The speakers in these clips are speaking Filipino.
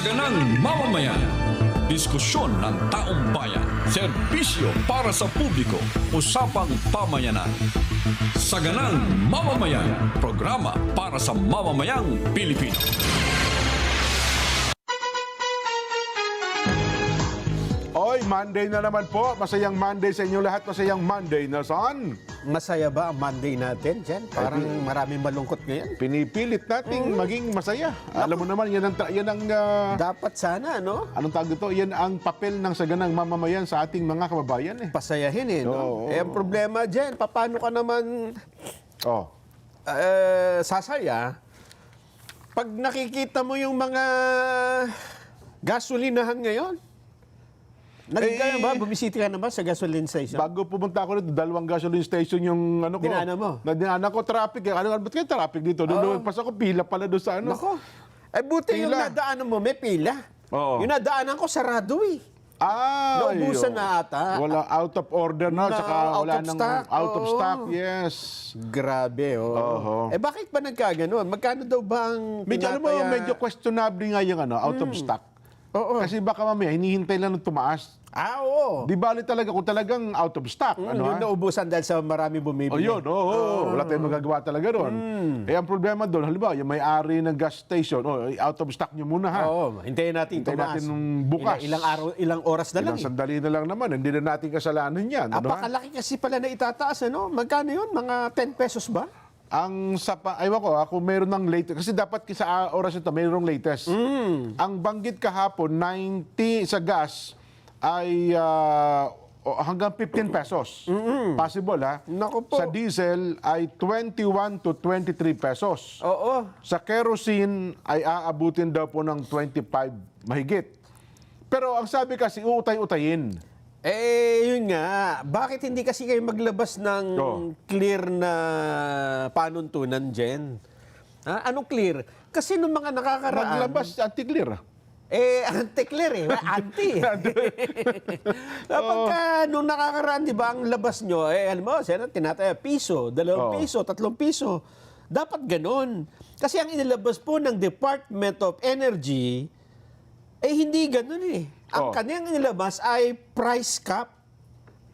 Saganang mamamayan. Diskusyon ng taong bayan. Serbisyo para sa publiko. Usapang pamayanan. Saganang mamamayan. Programa para sa mamamayang Pilipino. Oy, Monday na naman po. Masayang Monday sa inyo lahat. Masayang Monday na saan? Masaya ba ang Monday natin, Jen? Parang maraming malungkot ngayon. Pinipilit nating maging masaya. Alam mo naman, yan ang Dapat sana, no? anong tawag dito? Yan ang papel ng saganang mamamayan sa ating mga kababayan eh. Pasayahin eh, no? Oo. Eh, ang problema, Jen, paano ka naman Oh. sasaya pag nakikita mo yung mga gasolinahan ngayon? Bumisita ka na ba sa gasoline station? Bago pumunta ako dito, 2 gasoline station yung ano ko. Dinaanan mo? Dinaanan ko, traffic eh. Ba't kayo traffic dito? Doon pas ako, pila pala doon sa ano. Nako. Eh, buti yung Pila. nadaanan mo, may pila. Oo. Yung nadaanan ko, sarado eh. ayun. Naubusan na ata. Wala, out of order na, Na, saka out wala of nang stock. out of Oo. stock, yes. Grabe, oh. Oho. Eh, bakit ba nagkaganon? Magkano daw ba ang Medyo, alam mo, medyo questionable nga yung out of stock. Oo. Kasi baka mamaya, hinihintay lang ng tumaas. Oo. Di bali talaga kung talagang out of stock. Yung naubusan dahil sa marami bumibili. O yun, wala tayong magagawa talaga doon. Eh, ang problema doon, halimbawa, yung may-ari ng gas station, out of stock nyo muna ha. Oo. Hintayin natin Hintayin tumaas. natin nung bukas. Ilang araw, ilang oras na lang. Ilang sandali na lang naman, hindi na natin kasalanan yan. Ano, ha? Apakalaki kasi pala na itataas, ano? Magkano yun? Mga 10 pesos ba? Ang aywan ko, kung meron ng latest, kasi dapat sa oras ito, mayroong latest. Ang banggit kahapon, 90 sa gas, ay hanggang 15 pesos. Possible, ha? Naku po. Sa diesel ay 21 to 23 pesos. Oo. Sa kerosene ay aabutin daw po ng 25 mahigit. Pero ang sabi kasi, uutay-utayin. Eh, yun nga. Bakit hindi kasi kayo maglabas ng clear na panuntunan, Jen? Ha? Anong clear? Kasi nung mga nakakaraan... Maglabas, anti-clear. Anti-clear eh. Anti. Kapag nung nakakaraan, di ba, ang labas nyo, alam mo, tinataya, piso, 2 piso, 3 piso. Dapat ganun. Kasi ang inilabas po ng Department of Energy, hindi ganun eh. Ang kanyang inilabas ay price cap,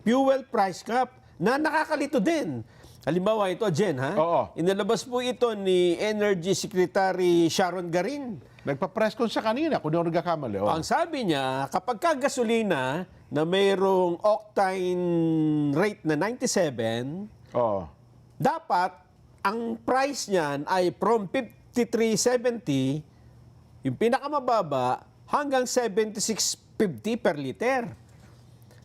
fuel price cap, na nakakalito din. Halimbawa ito, Jen, ha? Oo. Inilabas po ito ni Energy Secretary Sharon Garin. Nagpa-press con siya kanina, kung di ako nagkakamali. Ang sabi niya, kapag ka gasolina na mayroong octane rate na 97, dapat ang price niyan ay from 53.70, yung pinakamababa, hanggang 76.50 per liter.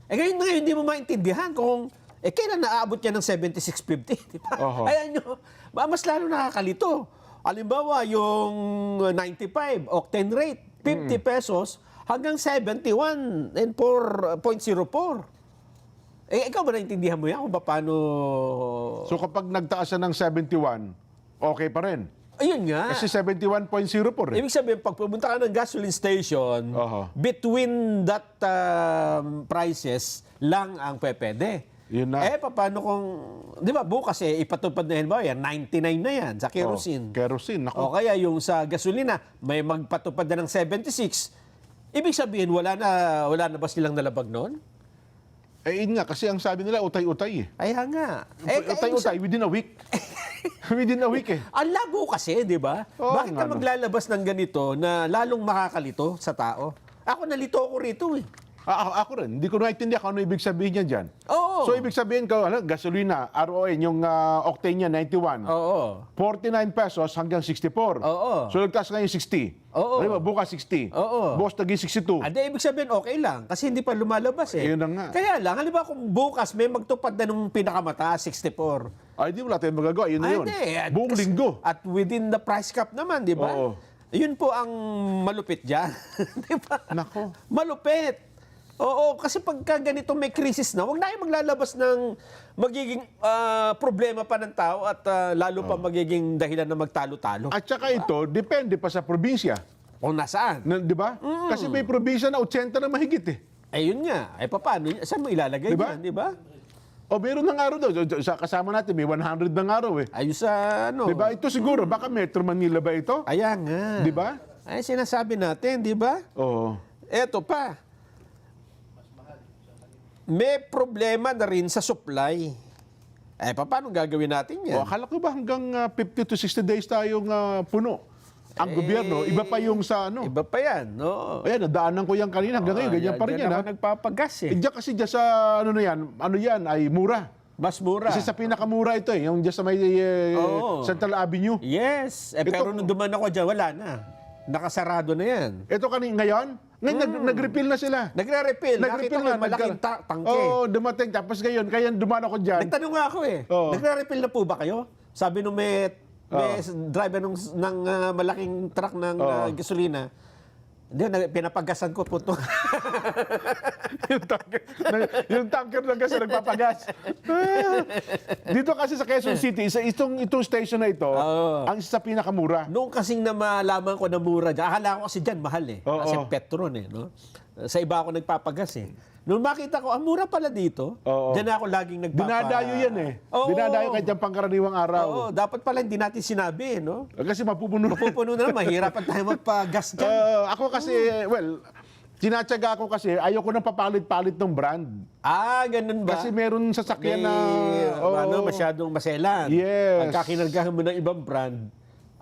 Ngayon hindi mo maintindihan kung kailan naaabot niya ng 76.50, di ba? Ayan nyo, mas lalo nakakalito. Halimbawa, yung 95 octane rate, 50 pesos hanggang 71 and 4.04. Ikaw ba naintindihan mo yan kung paano... So kapag nagtaas siya ng 71, okay pa rin? Ayun nga. Kasi 71.04 eh. Ibig sabihin, pag pumunta ka ng gasoline station, between that prices lang ang pwede. Yun na. Paano kung, di ba, bukas ipatupad na yun ba, yan, 99 na yan sa kerosene. Kerosene, naku. O kaya yung sa gasolina, may magpatupad na ng 76. Ibig sabihin, wala na ba silang nalabag noon? Yun nga, kasi ang sabi nila, utay-utay eh. Ay, nga. Utay-utay, within a week. Within a week eh. Ang labo kasi, di ba? Bakit ka maglalabas ng ganito na lalong makakalito sa tao? Ako nalito ako rito eh. Ako rin, hindi ko naintindihan kung ano ibig sabihin niya dyan. Oo. So ibig sabihin ko, gasolina, RON, yung octane niya, 91. Oo. 49 pesos hanggang 64. Oo. So nagtaas ngayon 60. Oo. Diba, bukas 60. Oo. Bukas naging 62. Ibig sabihin, okay lang. Kasi hindi pa lumalabas eh. Yun na nga. Kaya lang, halimbawa kung bukas may magtupad na nung pinakamataas, 64. Di wala tayong magagawa. Yun na yun. Buong linggo. At within the price cap naman, di ba? Oo. Yun po ang malupit dyan. Di ba? Nako. Malupit. Oo, kasi pagka ganito may krisis na, huwag na kayo maglalabas ng magiging problema pa ng tao at lalo pa magiging dahilan na magtalo-talo. At saka ito, depende pa sa probinsya. O nasaan? Di ba? Kasi may probinsya na 80 na mahigit eh. Yun nga. Paano? Saan mo ilalagay Diba? yan, di ba? Meron ng araw daw. Sa kasama natin, may 100 ng araw eh. Ayun sa ano. Di ba? Ito siguro, baka Metro Manila ba ito? Ayan nga. Di ba? Ay, sinasabi natin, di ba? Oo. Eto pa. May problema na rin sa supply. Eh, paano gagawin natin yan? O, akala ko ba hanggang 50 to 60 days tayong puno? Ang gobyerno, iba pa yung sa ano. Iba pa yan, no? Ayan, nadaanan ko yan kanina. Hanggang ngayon, ganyan pa rin yan. Ako nagpapagas eh. Diyan kasi dyan sa ano yan, ay mura. Mas mura. Kasi sa pinakamura ito yung dyan sa may Central Avenue. Yes. Pero nung duman ako dyan, wala na. Nakasarado na yan. Ito ngayon, nag-refill na sila. Nagre-refill. Nakita ko yung malaking tangke. Oo, dumating. Tapos ngayon, kaya dumaan ako dyan. Nagtanong nga ako eh. Oo. Nagre-refill na po ba kayo? Sabi nung may driver ng malaking truck ng gasolina. Hindi, pinapagasan ko po ito. yung tanker ng gas na nagpapagas. Dito kasi sa Quezon City, itong station na ito, ang isa sa pinakamura. Noong kasing na malaman ko na mura dyan, akala ko kasi dyan mahal eh. Kasi Oo. Petron eh. No? Sa iba ako nagpapagas eh. Noong makita ko, ang mura pala dito, Oo. dyan ako laging Dinadayo yan eh. Oo. Dinadayo kahit dyan pangkaraniwang araw. Oo, dapat pala hindi natin sinabi, no? Kasi mapupuno. Mapupuno na, mahirapan tayo magpa-gas dyan. Ako kasi, tinatsaga ako kasi, ayoko nang papalit-palit ng brand. Ganun ba? Kasi meron sasakyan na... masyadong maselan. Yes. Pagka kinargahan mo ng ibang brand,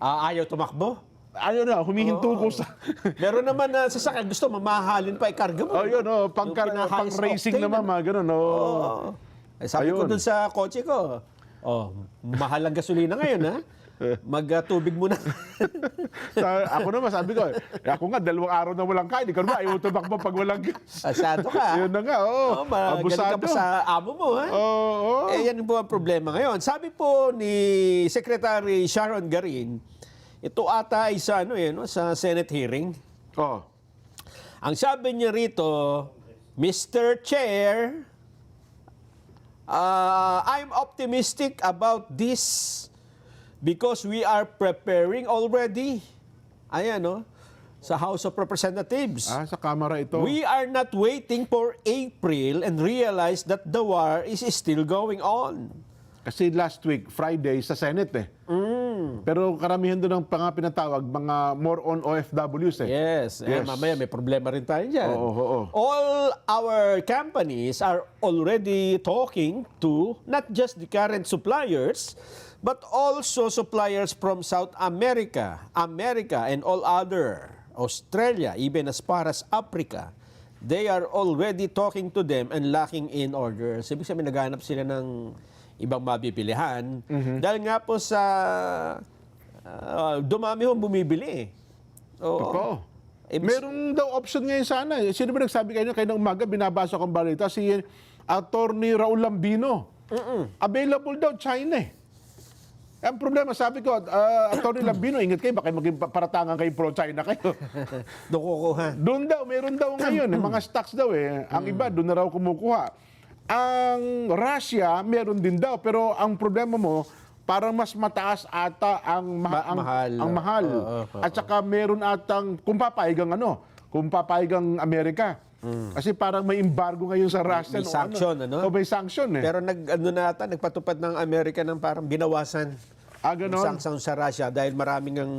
ayaw tumakbo. Ayun na, humihinto ko sa... Meron naman na sasakyan, gusto mamahalin pa, ikarga mo. Ayun, Yung pang-racing octane, naman, mga ganun. Oo. Sabi ko dun sa kotse ko, mahal ang gasolina ngayon, ha? Mag-tubig muna. Ako naman, sabi ko, ako nga, 2 araw na walang kain. Ikaw naman, ayaw tumakbo pag walang gas. Asado ka. Yun na nga, Abusado ka pa sa amo mo, ha? Oo. Yan po ang problema ngayon. Sabi po ni Secretary Sharon Garin, ito ata ay sa, sa Senate hearing. Oh. Ang sabi niya rito, Mr. Chair, I'm optimistic about this because we are preparing already. Ayan, sa House of Representatives. Sa Kamara ito. We are not waiting for April and realize that the war is still going on. Kasi last week, Friday, sa Senate eh. Pero karamihan doon ang pinatawag, mga more on OFWs eh. Yes. Mamaya may problema rin tayo dyan. Oo. All our companies are already talking to not just the current suppliers, but also suppliers from South America, and all other, Australia, even as far as Africa. They are already talking to them and locking in orders. Ibig sabihin, naghanap sila ng ibang mabipilihan. Dahil nga po sa dumami ho bumibili. Oo. Meron daw option ngayon sana. Sino ba nagsabi kayo ng umaga, binabasa kong balita, si Attorney Raul Lambino. Available daw China eh. Ang problema, sabi ko, Attorney Lambino, ingat kayo, baka maging paratangan kayo pro-China kayo. Doon kukuha. Doon daw, meron daw ngayon, mga stocks daw eh. Ang iba, doon na raw kumukuha. Ang Russia, meron din daw. Pero ang problema mo, parang mas mataas ata ang mahal. At saka meron atang, kung papaigang Amerika. Kasi parang may embargo ngayon sa Russia. May sanction, O may sanction eh. Pero nagpatupad ng Amerika ng parang binawasan ganon. ng sanction sa Russia dahil maraming ang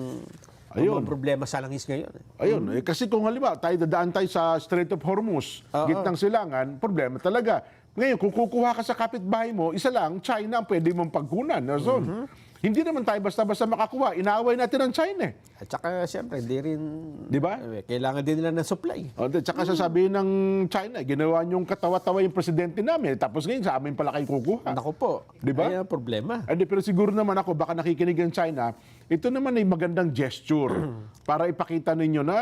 mga problema sa langis ngayon. Ayun, kasi kung halimbawa, dadaan tayo sa Strait of Hormuz, gitnang silangan, problema talaga. Ngayon, kung kukuha ka sa kapitbahay mo, isa lang, China ang pwede mong pagkunan. So, hindi naman tayo basta-basta makakuha. Inaaway natin ang China. At saka, siyempre, hindi rin... Di ba? Kailangan din nila ng supply. Tsaka sasabihin ng China, ginawa niyong katawa-tawa yung presidente namin. Tapos ngayon, sa amin pala kayo kukuha. Naku po. Di ba? Ay, ang problema. Pero siguro naman ako, baka nakikinig ang China, ito naman ay magandang gesture para ipakita ninyo na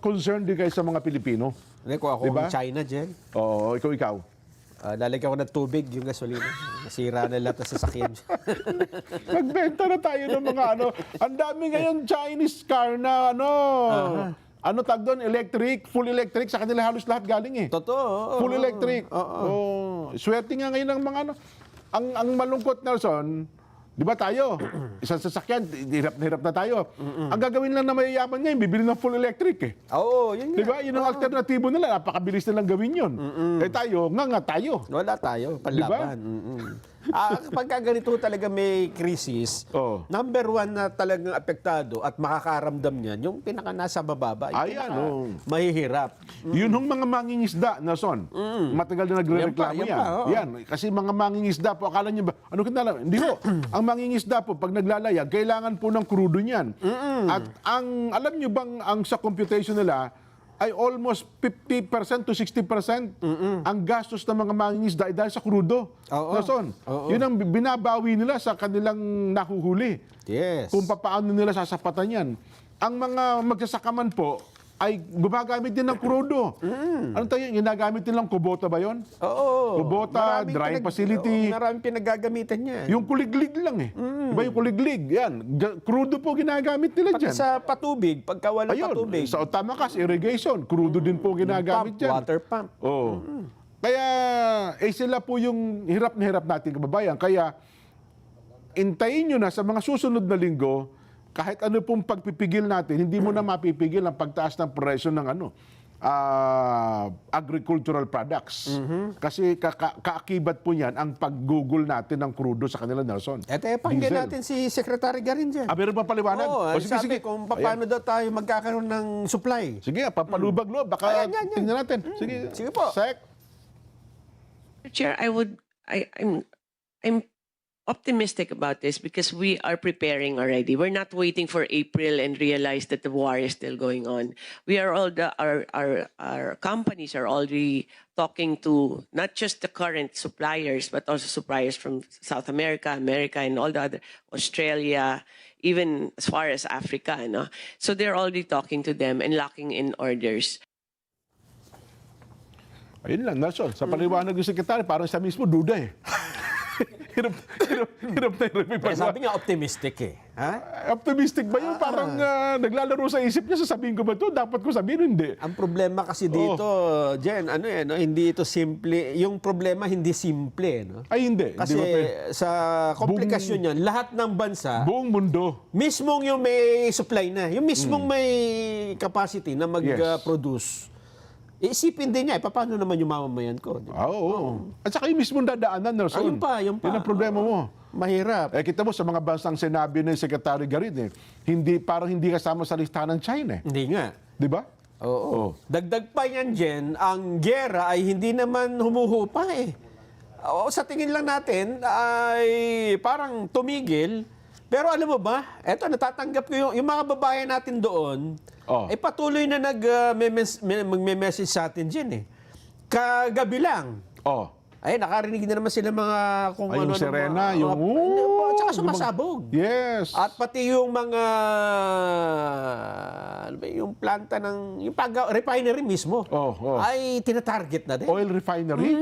concerned din kayo sa mga Pilipino. Hindi, kung ako Diba? ang China dyan, Oo, ikaw. lalagyan ko ng tubig yung gasolina. Nasira na lahat ng sasakyan. Magbenta na tayo ng mga ang dami ngayon Chinese car na tag doon, electric, full electric, sa kanila halos lahat galing eh. Totoo. Full electric. Swerte nga ngayon ng mga ang malungkot, Nelson, di ba tayo? Isang sasakyan, hirap na tayo. Ang gagawin lang na mayayaman ngayon, bibili ng full electric eh. Oo, yun nga. Di ba? Yun ang alternatibo nila. Napakabilis nilang gawin yun. Tayo, nga tayo. Wala tayo, panlaban. Diba? Kapag ganito talaga may krisis, Oo. number one na talagang apektado at makakaramdam niyan, yung pinaka nasa bababa, yung Ayan, pinaka oo. mahihirap. Yun hong mga mangingisda, Nelson. Matagal na nagre-reklamo Yan yan. pa, oo. Yan. Kasi mga mangingisda po, akala nyo ba, ano kinala? Hindi po. Ang mangingisda po, pag naglalayag, kailangan po ng crudo niyan. At alam nyo bang, ang sa computation nila, ay almost 50% to 60% ang gastos ng mga mangingisda ay dahil sa crudo. Oo. Nelson, Oo. yun ang binabawi nila sa kanilang nahuhuli. Yes. Kung paano nila sasapatan yan. Ang mga magsasakaman po ay gumagamit din ng crudo. Ano tayo? Ginagamit nilang kubota ba yon? Oo. Kubota, drying facility. Maraming pinagagamitan niya. Yung kuliglig lang eh. Diba yung kuliglig? Yan. Crudo po ginagamit nila Pati dyan. sa patubig, pagka walang patubig. Sa tamakas, irrigation, crudo din po ginagamit pump, dyan. water pump. Oo. Kaya, sila po yung hirap na hirap natin kababayan. Kaya, intayin nyo na sa mga susunod na linggo, kahit ano pong pagpipigil natin, hindi mo na mapipigil ang pagtaas ng presyo ng agricultural products. Kasi kaakibat po yan ang pag-google natin ng crudo sa kanila, Nelson. Eto, pakinggan Diesel. natin si Secretary Garin dyan. Meron pa paliwanag? Oo, O, sige, sabi sige. kung paano daw tayo magkakaroon ng supply. Sige, papalubag loob. Baka Ayan. tingnan natin. Sige. Sige po. Sec. Chair, I'm optimistic about this because we are preparing already. We're not waiting for April and realize that the war is still going on. We are our companies are already talking to not just the current suppliers, but also suppliers from South America, and all the other, Australia, even as far as Africa, no? So they're already talking to them and locking in orders. Ayun lang, Nelson. Sa paliwanag ng sekretary, parang siya mismo duda eh. hirap na hirap Kaya ipagawa. sabi nga optimistic eh. Ha? Optimistic ba yun? Parang naglalaro sa isip niya, sasabihin ko ba ito? Dapat ko sabihin, hindi. Ang problema kasi dito, Jen, no, hindi ito simple. Yung problema hindi simple, no? Ay, hindi. Kasi Hindi ba pwede? sa komplikasyon yan, lahat ng bansa, Buong mundo. mismong yung may supply na, yung mismong may capacity na mag-produce, isipin din niya, paano naman yung mamamayan ko? Di ba? Oo. At saka yung mismong dadaanan, Nelson. Yun pa. Yun ang problema mo. Mahirap. Kita mo sa mga bansang sinabi ng Secretary Garin, parang hindi kasama sa listahan ng China. Hindi nga. Di ba? Oo. Dagdag pa yan, Jen, ang gera ay hindi naman humuhupa eh. Sa tingin lang natin ay parang tumigil. Pero alam mo ba, eto natatanggap ko yung mga babayan natin doon, patuloy na magme-message sa atin dyan eh. Kagabi lang. Ay, nakarinig na naman sila mga kung yung sirena, tsaka sumasabog. Yes. At pati yung mga yung planta ng yung refinery mismo ay tinatarget na din. Oil refinery?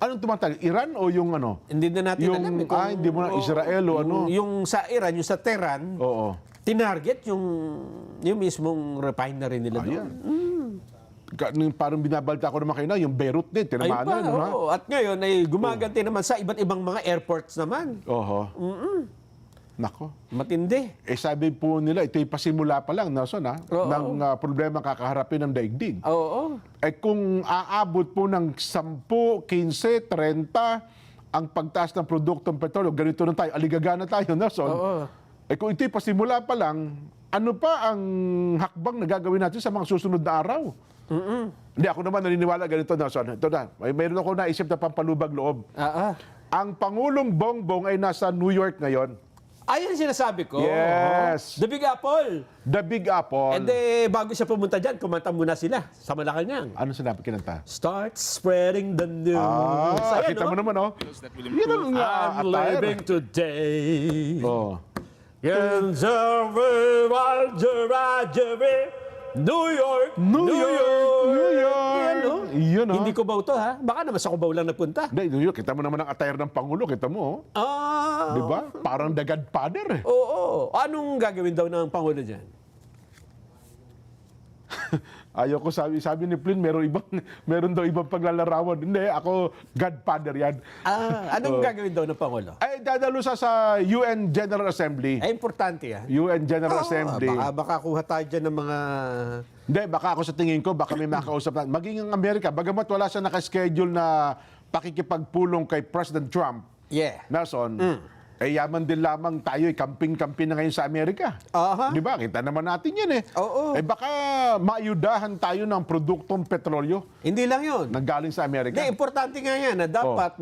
Anong tumatag? Iran o yung ano? Hindi na natin alam. Hindi mo na Israel o ano? Yung sa Iran, yung sa Tehran, tinarget yung mismong refinery nila doon. Parang binabalta ko naman kayo na, yung Beirut din, tinamanan. At ngayon ay gumaganti naman sa iba't ibang mga airports naman. Nako. Matindi. Sabi po nila, ito'y pasimula pa lang, Nelson, ng problema kakaharapin ng daigdig. Kung aabot po ng 10, 15, 30, ang pagtaas ng produktong petrolyo, ganito na tayo, aligagana tayo, Nelson. Kung ito'y pasimula pa lang, ano pa ang hakbang na gagawin natin sa mga susunod na araw? Hindi, ako naman naniniwala ganito, Nelson. Ito na, mayroon ako naisip na pampalubag loob. Ang Pangulong Bongbong ay nasa New York ngayon. Ayan sinasabi ko. Yes. The Big Apple. The Big Apple. And bago siya pumunta dyan, kumanta muna sila sa Malacanang. Ano sinabi kinanta? Start spreading the news. Ayan, kita mo naman, Yun ang I'm living today. New York. Yan, no? Yun, Hindi Cubao to, ha? Baka naman sa Cubao lang napunta. Hindi, New York. Kita mo naman ang attire ng Pangulo. Kita mo, Di ba? Parang the Godfather, eh. Oo. Anong gagawin daw ng Pangulo dyan? Ayoko sabi ni Flynn, meron daw ibang paglalarawan. Hindi, ako Godfather yan. Anong gagawin daw ng Pangulo? Dadalo sa UN General Assembly. Importante yan. UN General Assembly. Baka kuha tayo dyan ng mga... Hindi, baka ako sa tingin ko, baka may makausap na. Maging ang Amerika, bagamat wala siya nakaschedule na pakikipagpulong kay President Trump, Yeah. Nelson, yaman din lamang tayo, camping-camping na ngayon sa Amerika. Aha. Di ba? Kita naman natin yan eh. Oo. Baka maayudahan tayo ng produktong petrolyo Hindi lang yun. na galing sa Amerika. Hindi, importante nga yan na dapat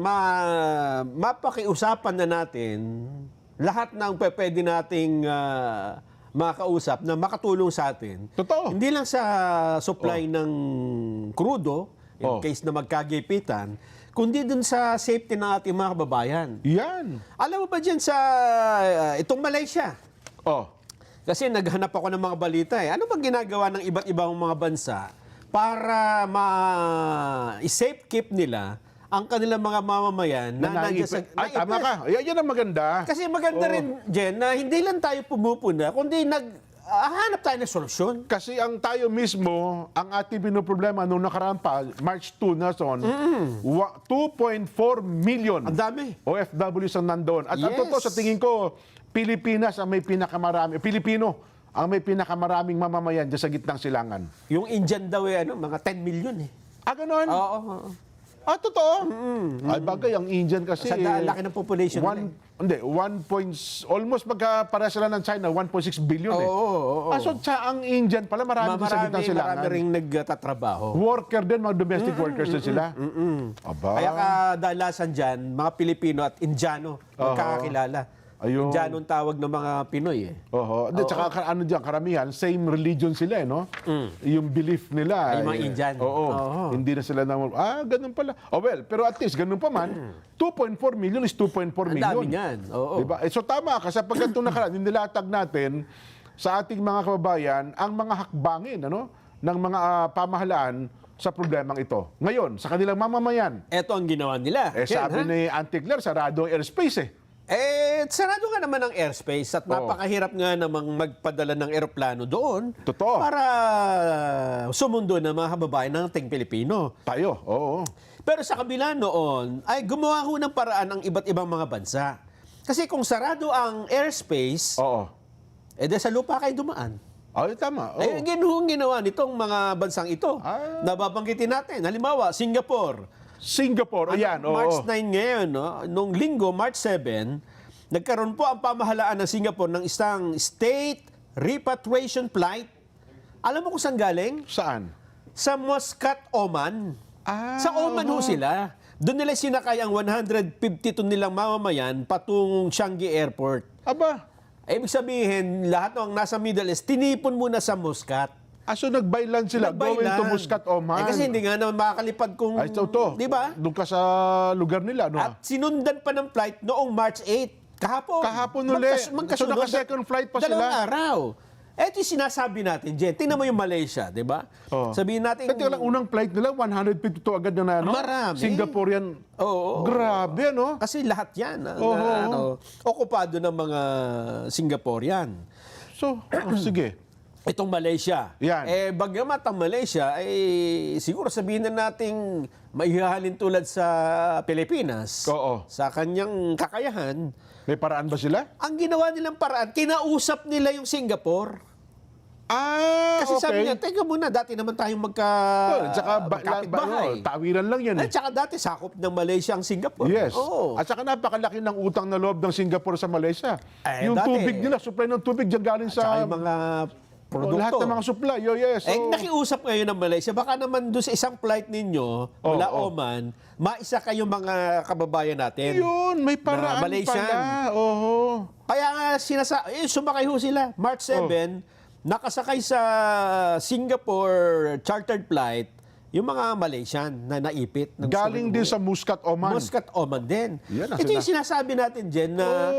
mapakiusapan na natin lahat ng pwede nating makausap na makatulong sa atin. Totoo. Hindi lang sa supply ng crudo, in case na magkagipitan, kundi dun sa safety ng ating mga kababayan. Yan. Alam mo ba dyan sa itong Malaysia? Oh. Kasi naghanap ako ng mga balita eh. Ano bang ginagawa ng iba't ibang mga bansa para i-safe keep nila ang kanilang mga mamamayan na nandiyan sa... Ay, tama ka. Yan ang maganda. Kasi maganda rin, Jen, na hindi lang tayo pumupuna, kundi hanap tayo ng solusyon. Kasi ang tayo mismo, ang ating pinoproblema nung nakaraan pa, March 2, Nelson, 2.4 million Ang dami. OFWs ang nandoon. At ang Yes. totoo, sa tingin ko, Pilipinas ang may pinakamarami, Pilipino ang may pinakamaraming mamamayan dyan sa gitnang silangan. Yung Indian daw eh, mga 10 million eh. Ganon? Oo. Totoo? Ay, bagay, ang Indian kasi... Sa laki ng population nila. Almost magkapara sila ng China, 1.6 billion eh. Oo. So, ang Indian pala, marami din sa gitnang silangan. Marami ring nagtatrabaho. Worker din, mga domestic workers din sila. Aba. Kaya kadalasan dyan, mga Pilipino at Indiano magkakakilala. Ayun. Indiano ang tawag ng mga Pinoy eh. Tsaka ano diyan, karamihan, same religion sila eh, no? Yung belief nila. Ay, mga Indian. Oo. Hindi na sila ganun pala. Well, pero at least, ganun pa man, 2.4 million is 2.4 million. Ang dami niyan. Oo. Diba? So tama, kasi pag ito nakaraan, nilatag natin sa ating mga kababayan ang mga hakbangin, ano? Ng mga pamahalaan sa problemang ito. Ngayon, sa kanilang mamamayan, Ito ang ginawa nila. sabi ni Auntie Claire, sarado ang airspace eh. Sarado nga naman ang airspace at napakahirap nga namang magpadala ng eroplano doon. Totoo. Para sumundo ng mga kababayan ng ating Pilipino. Tayo, oo. Pero sa kabila noon, ay gumawa ho ng paraan ang iba't ibang mga bansa. Kasi kung sarado ang airspace, Oo. sa lupa kayo dumaan. Ay, tama. Oo. Ginawa nitong mga bansang ito. Nababanggitin natin. Halimbawa, Singapore. Singapore, ayan. Oo. March 9 ngayon, no? Nung linggo, March 7, nagkaroon po ang pamahalaan ng Singapore ng isang state repatriation flight. Alam mo kung saan galing? Saan? Sa Muscat, Oman. Sa Oman ho sila. Doon nila sinakay ang 152 nilang mamamayan patungong Changi Airport. Aba. Ibig sabihin, lahat ng nasa Middle East, tinipon muna sa Muscat. So nagbaylan sila going to Muscat, Oman. Kasi hindi nga naman makakalipad kung... Ay, to. Di ba? Doon ka sa lugar nila, no? At sinundan pa ng flight noong March 8. Kahapon. Kahapon ulit. So naka-second flight pa sila. Dalawang araw. Ito yung sinasabi natin, Jen. Tingnan mo yung Malaysia, di ba? Sabihin natin... Ito lang, unang flight nila, 152 agad na, no? Marami. Singaporean. Oo. Grabe, no? Kasi lahat yan, okupado ng mga Singaporean. So, sige. Itong Malaysia. Yan. Bagamat ang Malaysia, siguro sabihin na nating maihahalin tulad sa Pilipinas. Oo. Sa kanyang kakayahan. May paraan ba sila? Ang ginawa nilang paraan, kinausap nila yung Singapore. Kasi okay. sabi niya, teka muna, dati naman tayong magkapitbahay. Tawiran lang yan. At saka dati sakop ng Malaysia ang Singapore. Yes. Oo. At saka napakalaki ng utang na loob ng Singapore sa Malaysia. Eh, yung dati, tubig nila, supply ng tubig dyan galing At saka sa... yung mga produkto. Lahat ng mga supply. Yes. Nakiusap ngayon ng Malaysia, baka naman doon sa isang flight ninyo, mula Oman, maisa kayong mga kababayan natin. Yun, may paraan Malaysian. pala. Oo. Kaya nga sumakay ho sila. March 7, nakasakay sa Singapore chartered flight, yung mga Malaysian na naipit. Galing din sa Muscat, Oman. Muscat, Oman din. Yan, Ito yung sinasabi natin, Jen, na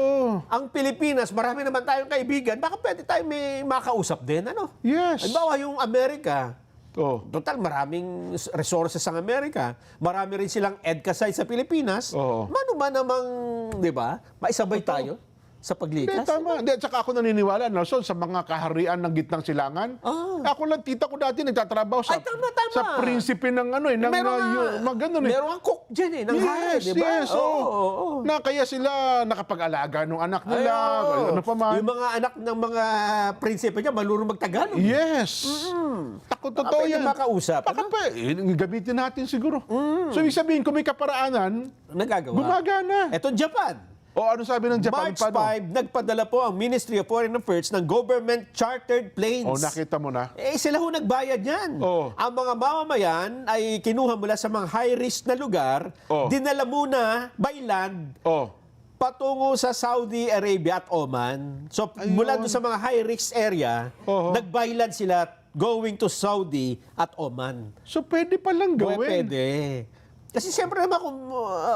ang Pilipinas, marami naman tayong kaibigan, baka pwede tayo may makausap din, ano? Yes. Halimbawa, yung Amerika, Oh. total, maraming resources ang Amerika. Marami rin silang EDCA site sa Pilipinas. Oo. Mano ba namang, di ba, maisabay tayo? sa Hindi, paglikas. tama. Hindi, at saka ako naniniwala, Nelson, sa mga kaharian ng gitnang silangan. Ako lang, tita ko dati nagtatrabaho sa, Ay, tama. sa prinsipe ng ano eh, ng ganun eh. Meron ang cook dyan eh, ng hari, di ba? Yes, oo. Na kaya sila nakapag-alaga ng anak nila, ano pa man. Yung mga anak ng mga prinsipe niya, malurong magtagalog. Yes. Tako, totoo Pwede yan. makausap. Baka pa, gamitin natin siguro. So, ibig sabihin, kung may kaparaanan, Nagagawa. gumagana. Etong Japan. O ano sabi ng Japan? March 5, nagpadala po ang Ministry of Foreign Affairs ng government chartered planes. O, nakita mo na. Sila ho nagbayad yan. Oo. Ang mga mamamayan ay kinuha mula sa mga high-risk na lugar, Oo. dinala muna by land O, patungo sa Saudi Arabia at Oman. So mula doon sa mga high-risk area, Oo. nag-by land sila going to Saudi at Oman. so pwede palang gawin. Pwede. Kasi siyempre naman kung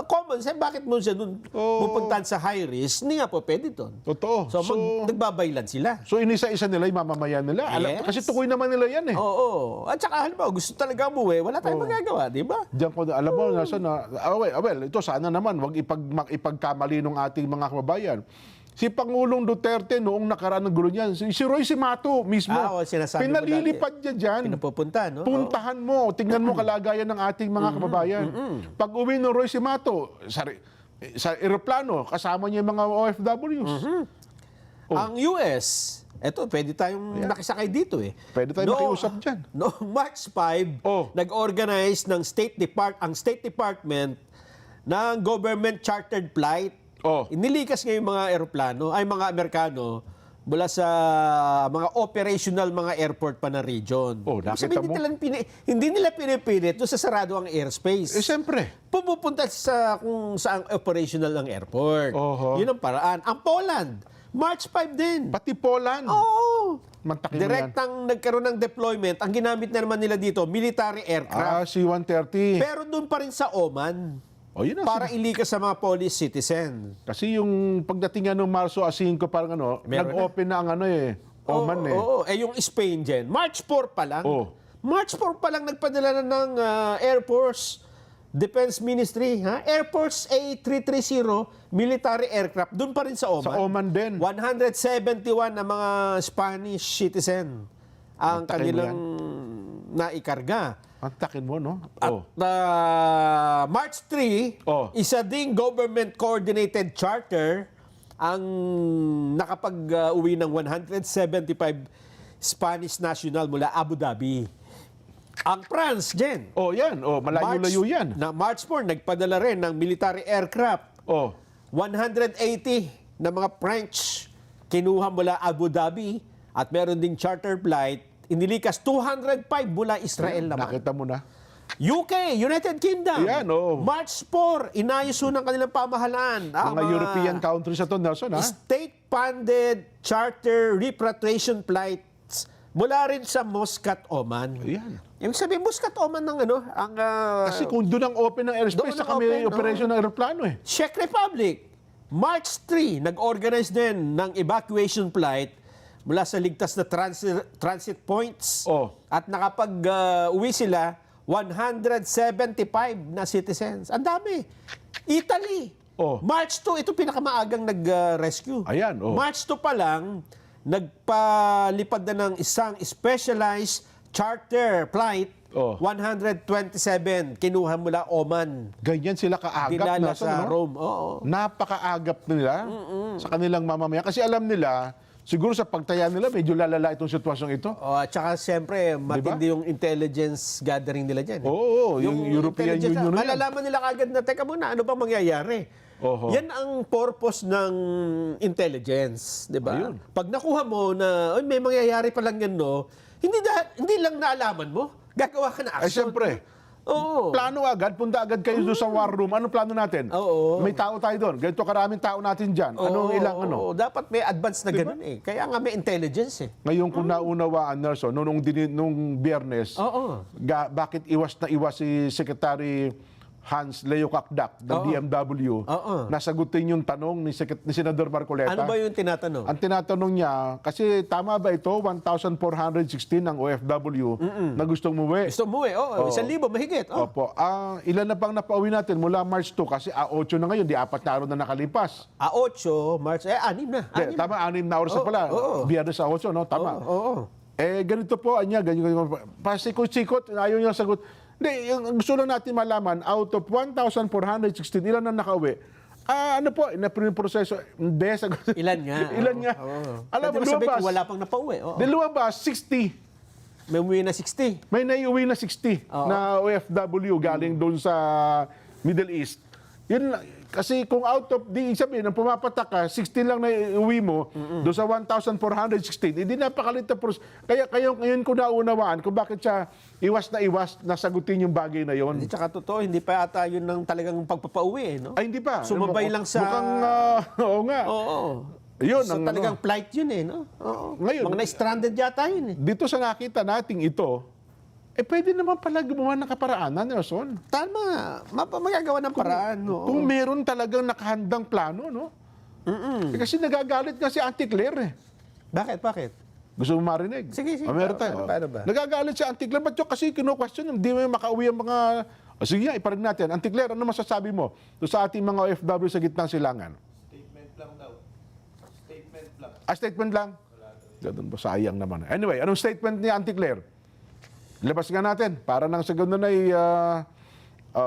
common sense, bakit mo siya doon pupuntahan sa high risk? Hindi nga po pwede doon. Totoo. So, nagbabaylan sila. So inisa-isa nila yung mamamayan nila. Yes. Kasi tukoy naman nila yan eh. Oo. At saka, halimbawa, gusto talaga umuwi, wala tayong magagawa, di ba? Diyan ko, alam mo, nasa na, well, ito sana naman, wag ipagkamali ng ating mga kababayan. Si Pangulong Duterte noong nakaraan ng gulo niyan, si Roy Simato mismo, Sinasabi mo pinalilipad niya dyan. Pinupupunta, no? Puntahan mo, tingnan mo kalagayan ng ating mga kababayan. Pag uwi ng Roy Simato, sa eroplano, kasama niya yung mga OFWs. Ang US, eto, pwede tayong nakisakay dito eh. Pwede tayong makiusap dyan. Noong March 5, nag-organize ng ang State Department ng government chartered flight. Inilikas ngayon mga eroplano, ay mga Amerikano, mula sa mga operational mga airport pa na region. Nakita mo? Hindi nila pinipilit doon sa sarado ang airspace. Siyempre. Pumupunta sa kung saan operational ang airport. Yun ang paraan. Ang Poland, March 5 din. Pati Poland. Oo. Mantakin mo yan. Direktang nagkaroon ng deployment. Ang ginamit na naman nila dito, military aircraft. C-130. Pero doon pa rin sa Oman. Yun na, Para ilikas sa mga Polish citizen. kasi yung pagdating nga ng Marso 5, parang nag-open na ang Oman eh. Oo. Yung Spain dyan, March 4 pa lang. March 4 pa lang nagpadala na ng Air Force Defense Ministry, Air Force A330 military aircraft, doon pa rin sa Oman. Sa Oman din. 171 na mga Spanish citizen ang Mantakin mo kanilang naikarga. Mantakin mo, no? At March 3, isa ding government coordinated charter ang nakapag-uwi ng 175 Spanish national mula Abu Dhabi. Ang France, Jen. Yan. Malayo-layo yan. March 4, nagpadala rin ng military aircraft. 180 na mga French kinuha mula Abu Dhabi at meron ding charter flight. Inilikas 205 mula Israel naman. Nakita mo na. UK, United Kingdom. March 4, inayos ng kanilang pamahalaan. Mga European countries na to, Nelson, State-funded charter repatriation flights mula rin sa Muscat, Oman. Yung sabi, Muscat, Oman ng kasi kung doon ang open ng airspace, saka may operation ng aeroplano eh. Czech Republic, March 3, nag-organize din ng evacuation flight mula sa ligtas na transit points. At nakapag-uwi sila, 175 na citizens. Ang dami. Italy. March 2, ito pinakamaagang nag-rescue. March 2 pa lang, nagpalipad na ng isang specialized charter flight, 127, kinuha mula Oman. Ganyan sila kaagap. Dinala sa Rome. Napakaagap nila sa kanilang mamamayan. Kasi alam nila, siguro sa pagtaya nila, medyo lalala itong sitwasyong ito. At saka siyempre, matindi yung intelligence gathering nila dyan. Yung European Union na yan. Malalaman nila kagad na, teka muna, ano bang mangyayari? Yan ang purpose ng intelligence, di ba? Pag nakuha mo na, may mangyayari pa lang yan, no? Hindi lang naalaman mo, gagawa ka na action. Siyempre. Plano agad, punta agad kayo doon sa war room. Anong plano natin? May tao tayo doon. Ganito karaming tao natin dyan. Dapat may advance na ganun eh. Kaya nga may intelligence eh. Ngayon kung naunawaan, Nelson, nung Biyernes, bakit iwas na iwas si Secretary Hans Leo Kakdak ng DMW na sagutin yung tanong ni Senador Marcoleta. Ano ba yung tinatanong? Ang tinatanong niya, kasi tama ba ito, 1,416 ang OFW na gustong umuwi? Gusto mo oo. 1,000 mahigit. Opo. Ilan na pang napauwi natin mula March 2 kasi 8 na ngayon, di 4 na araw na nakalipas. 8, March, 6 na. Hindi, tama, 6 na oras na pala. Biyernes sa 8, no? Tama. Ganito po, ganyan. Pasikot-sikot, ayaw niya sagot. Hindi, yung gusto lang natin malaman, out of 1,416, ilan na nakauwi? Ano po, na proseso, hindi, sagot. Ilan nga? Ilan nga? Alam mo, lumabas. Wala pang napauwi. Lumabas, 60. May umuwi na 60. May naiuwi na 60 na OFW galing doon sa Middle East. Yun, kasi kung out of, di sabihin, nang pumapatak ka, 16 lang na iuwi mo, doon sa 1,416, hindi napakalit na Kaya ngayon ko naunawaan kung bakit siya iwas na sagutin yung bagay na yon. Hindi, tsaka totoo, hindi pa ata yun ng talagang pagpapauwi, no? Ay, hindi pa. Sumabay lang sa... Mukhang, oo nga. Oo. Yun, So talagang flight yun no? Oo. Ngayon, Mga na-stranded yata yun dito sa nakita nating ito, pwede naman pala gumawa ng kaparaanan, Nelson. Tama. Magagawa ng paraan, no? Kung meron talagang nakahandang plano, no? Kasi nagagalit nga si Auntie Claire, Bakit? Gusto mo marinig? Sige. Meron tayo. Paano ba? Nagagalit si Auntie Claire. Ba't yung kasi kino-question, hindi mo makauwi ang mga... sige nga, iparig natin. Auntie Claire, ano masasabi mo doon sa ating mga OFW sa gitnang silangan? Statement lang daw. Statement lang. Statement lang? Ganun ba? Sayang naman. Anyway, anong statement ni Auntie Claire? Labas nga natin para nang sa ganun ay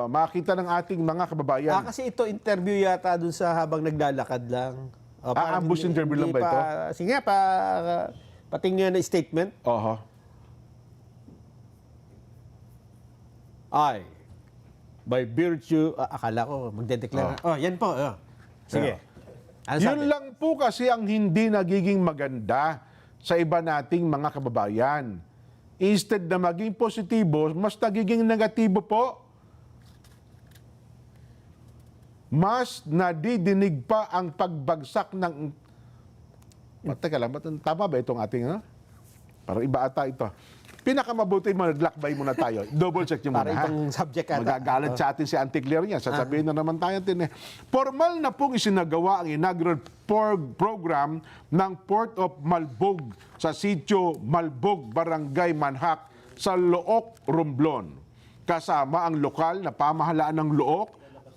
makita ng ating mga kababayan. Kasi ito interview yata dun sa habang naglalakad lang. Parang ambush interview lang ba ito? Sige nga, patingin na statement. Oho. I, by virtue, akala ko magdedeclare. Yan po. Sige. Ano Yun sabi? lang po kasi ang hindi nagiging maganda sa iba nating mga kababayan. Instead na maging positibo, mas nagiging negatibo po. Mas nadidinig pa ang pagbagsak ng... Teka lang, tama ba itong ating... Parang iba ata ito. Pinakamabuti mo, naglalakbay muna tayo. Double check nyo muna. Para ibang subject ata. Magagalit sa atin si Auntie Claire niya. Sasabihin na naman tayo natin. Formal na pong isinagawa ang inaugural program ng Port of Malbog sa sitio Malbog, Barangay Manhak sa Look, Romblon. Kasama ang lokal na pamahalaan ng Look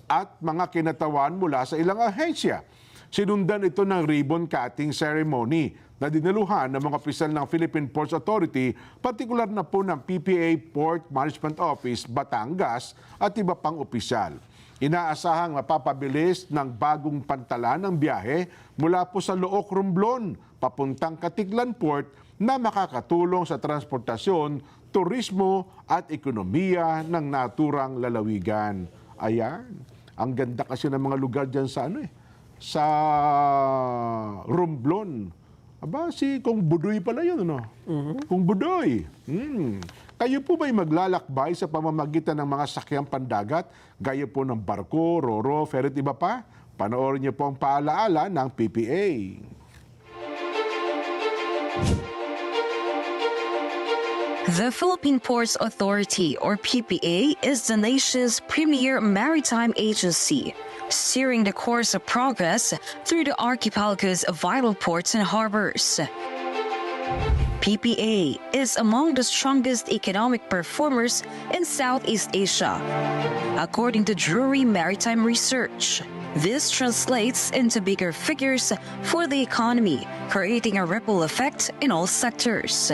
at mga kinatawan mula sa ilang ahensya. Sinundan ito ng ribbon cutting ceremony na dinaluhan ng mga opisyal ng Philippine Ports Authority, partikular na po ng PPA Port Management Office, Batangas at iba pang opisyal. Inaasahang mapapabilis ng bagong pantalan ng biyahe mula po sa Look, Romblon, papuntang Katiglan Port na makakatulong sa transportasyon, turismo at ekonomiya ng naturang lalawigan. Ayan. Ang ganda kasi ng mga lugar dyan sa sa Romblon. Aba, Kung Budoy pala yun, Kung Budoy. Kayo po ba'y maglalakbay sa pamamagitan ng mga sakyang pandagat, gaya po ng barko, roro, ferry at iba pa? Panoorin niyo po ang paalaala ng PPA. The Philippine Ports Authority, or PPA, is the nation's premier maritime agency, steering the course of progress through the archipelago's vital ports and harbors. PPA is among the strongest economic performers in Southeast Asia, according to Drewry Maritime Research. This translates into bigger figures for the economy, creating a ripple effect in all sectors.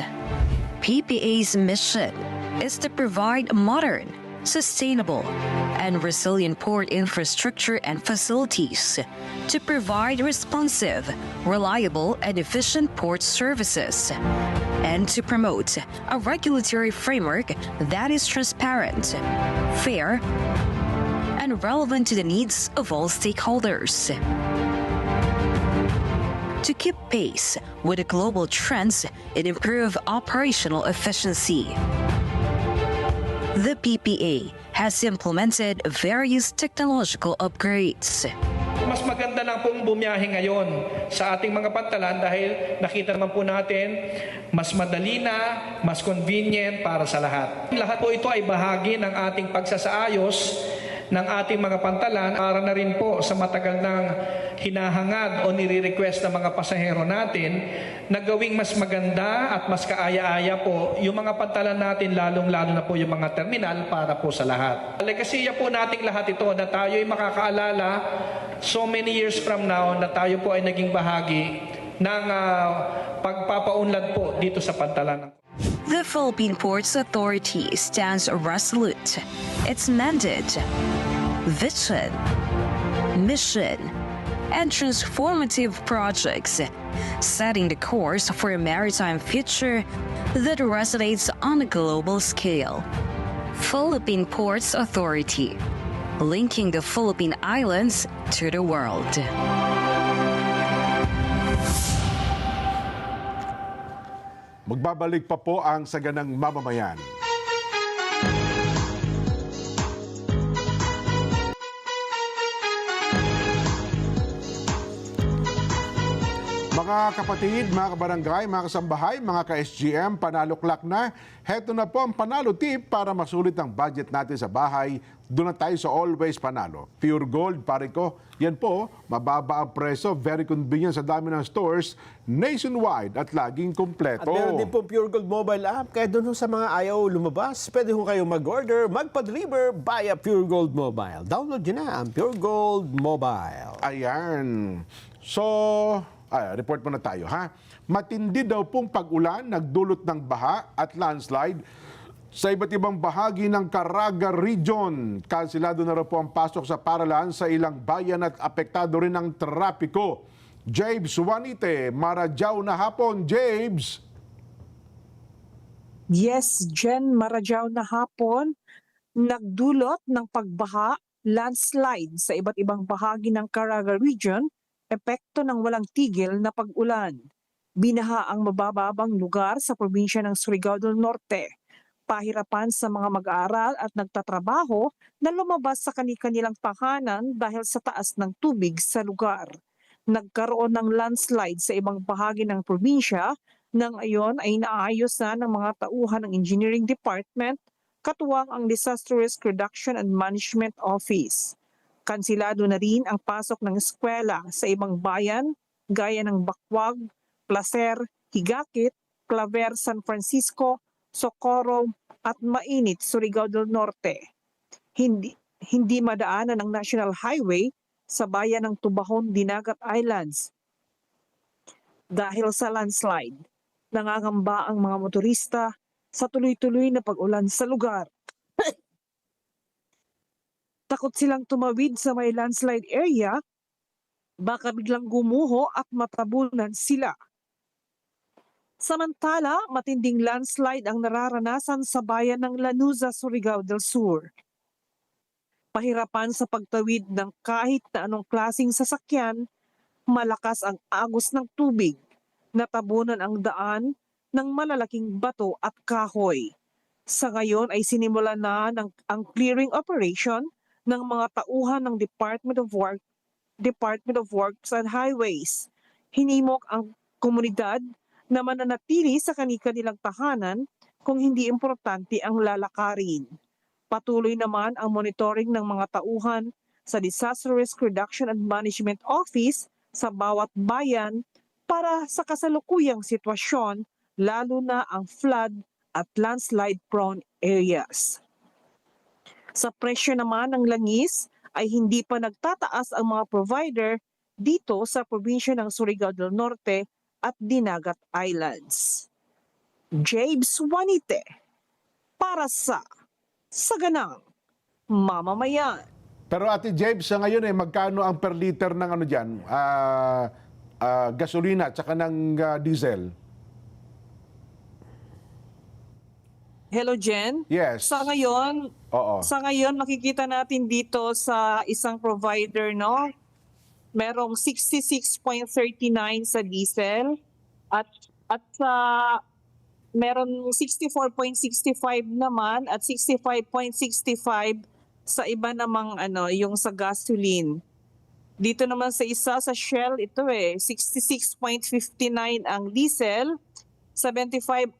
PPA's mission is to provide modern, sustainable, and resilient port infrastructure and facilities to provide responsive, reliable, and efficient port services, and to promote a regulatory framework that is transparent, fair, and relevant to the needs of all stakeholders. To keep pace with the global trends and improve operational efficiency. The PPA has implemented various technological upgrades. Mas maganda lang pong bumiyahe ngayon sa ating mga pantalan dahil nakita naman po natin mas madali na, mas convenient para sa lahat. Lahat po ito ay bahagi ng ating pagsasaayos ng ating mga pantalan para na rin po sa matagal ng hinahangad o nire-request ng mga pasahero natin na gawing mas maganda at mas kaaya-aya po yung mga pantalan natin, lalong-lalo na po yung mga terminal para po sa lahat. Legasiya po nating lahat ito na tayo ay makakaalala so many years from now na tayo po ay naging bahagi ng pagpapaunlad po dito sa pantalan. The Philippine Ports Authority stands resolute. Its mandate, vision, mission, and transformative projects, setting the course for a maritime future that resonates on a global scale. Philippine Ports Authority, linking the Philippine Islands to the world. Magbabalik pa po ang Saganang Mamamayan. Mga kapatid, mga kabarangay, mga kasambahay, mga ka-SGM, panaloklak na. Heto na po ang panalo tip para masulit ang budget natin sa bahay. Doon na tayo sa Always Panalo. Pure Gold, pare ko. Yan po, mababa ang preso, very convenient sa dami ng stores, nationwide at laging kumpleto. At meron din po Pure Gold mobile app. Kaya doon sa mga ayaw lumabas, pwede ho kayo mag-order, magpa-deliver via Pure Gold Mobile. Download nyo na ang Pure Gold Mobile. Ayan. So, report muna tayo ha. Matindi daw pong pag-ulan nagdulot ng baha at landslide sa iba't ibang bahagi ng Caraga Region. Kansilado na raw po ang pasok sa paralan sa ilang bayan at apektado rin ang trapiko. James Juanite, Marajao na hapon. James! Yes, Jen, Marajao na hapon. Nagdulot ng pagbaha, landslide sa iba't ibang bahagi ng Caraga Region, epekto ng walang tigil na pag-ulan. Binaha ang mabababang lugar sa probinsya ng Surigao del Norte. Pahirapan sa mga mag-aaral at nagtatrabaho na lumabas sa kanilang tahanan dahil sa taas ng tubig sa lugar. Nagkaroon ng landslide sa ibang bahagi ng probinsya nang ayon ay naayos na ng mga tauhan ng Engineering Department katuwang ang Disaster Risk Reduction and Management Office. Kansilado na rin ang pasok ng eskwela sa ibang bayan gaya ng Bakwag, Placer, Higakit, Claver, San Francisco, Socorro at Mainit, Surigao del Norte. Hindi madaanan ng National Highway sa bayan ng Tubahon, Dinagat Islands. Dahil sa landslide, nangangamba ang mga motorista sa tuloy-tuloy na pag-ulan sa lugar. Takot silang tumawid sa may landslide area, baka biglang gumuho at matabunan sila. Samantala, matinding landslide ang nararanasan sa bayan ng Lanuza, Surigao del Sur. Pahirapan sa pagtawid ng kahit na anong klaseng sasakyan, malakas ang agos ng tubig, natabunan ang daan ng malalaking bato at kahoy. Sa ngayon ay sinimulan na ang clearing operation ng mga tauhan ng Department of Works and Highways. Hinimok ang komunidad na mananatili sa kanilang tahanan kung hindi importante ang lalakarin. Patuloy naman ang monitoring ng mga tauhan sa Disaster Risk Reduction and Management Office sa bawat bayan para sa kasalukuyang sitwasyon, lalo na ang flood at landslide-prone areas. Sa presyo naman ng langis ay hindi pa nagtataas ang mga provider dito sa probinsya ng Surigao del Norte at Dinagat Islands. James Juanite para sa Saganang Mamamayan. Pero Ate James, sa ngayon magkano ang per liter ng gasolina at saka ng diesel? Hello, Jen. Yes. Sa ngayon, Oo. makikita natin dito sa isang provider, no? Merong 66.39 sa diesel at sa meron 64.65 naman at 65.65 sa iba namang yung sa gasoline. Dito naman sa isa sa Shell ito 66.59 ang diesel, 75.05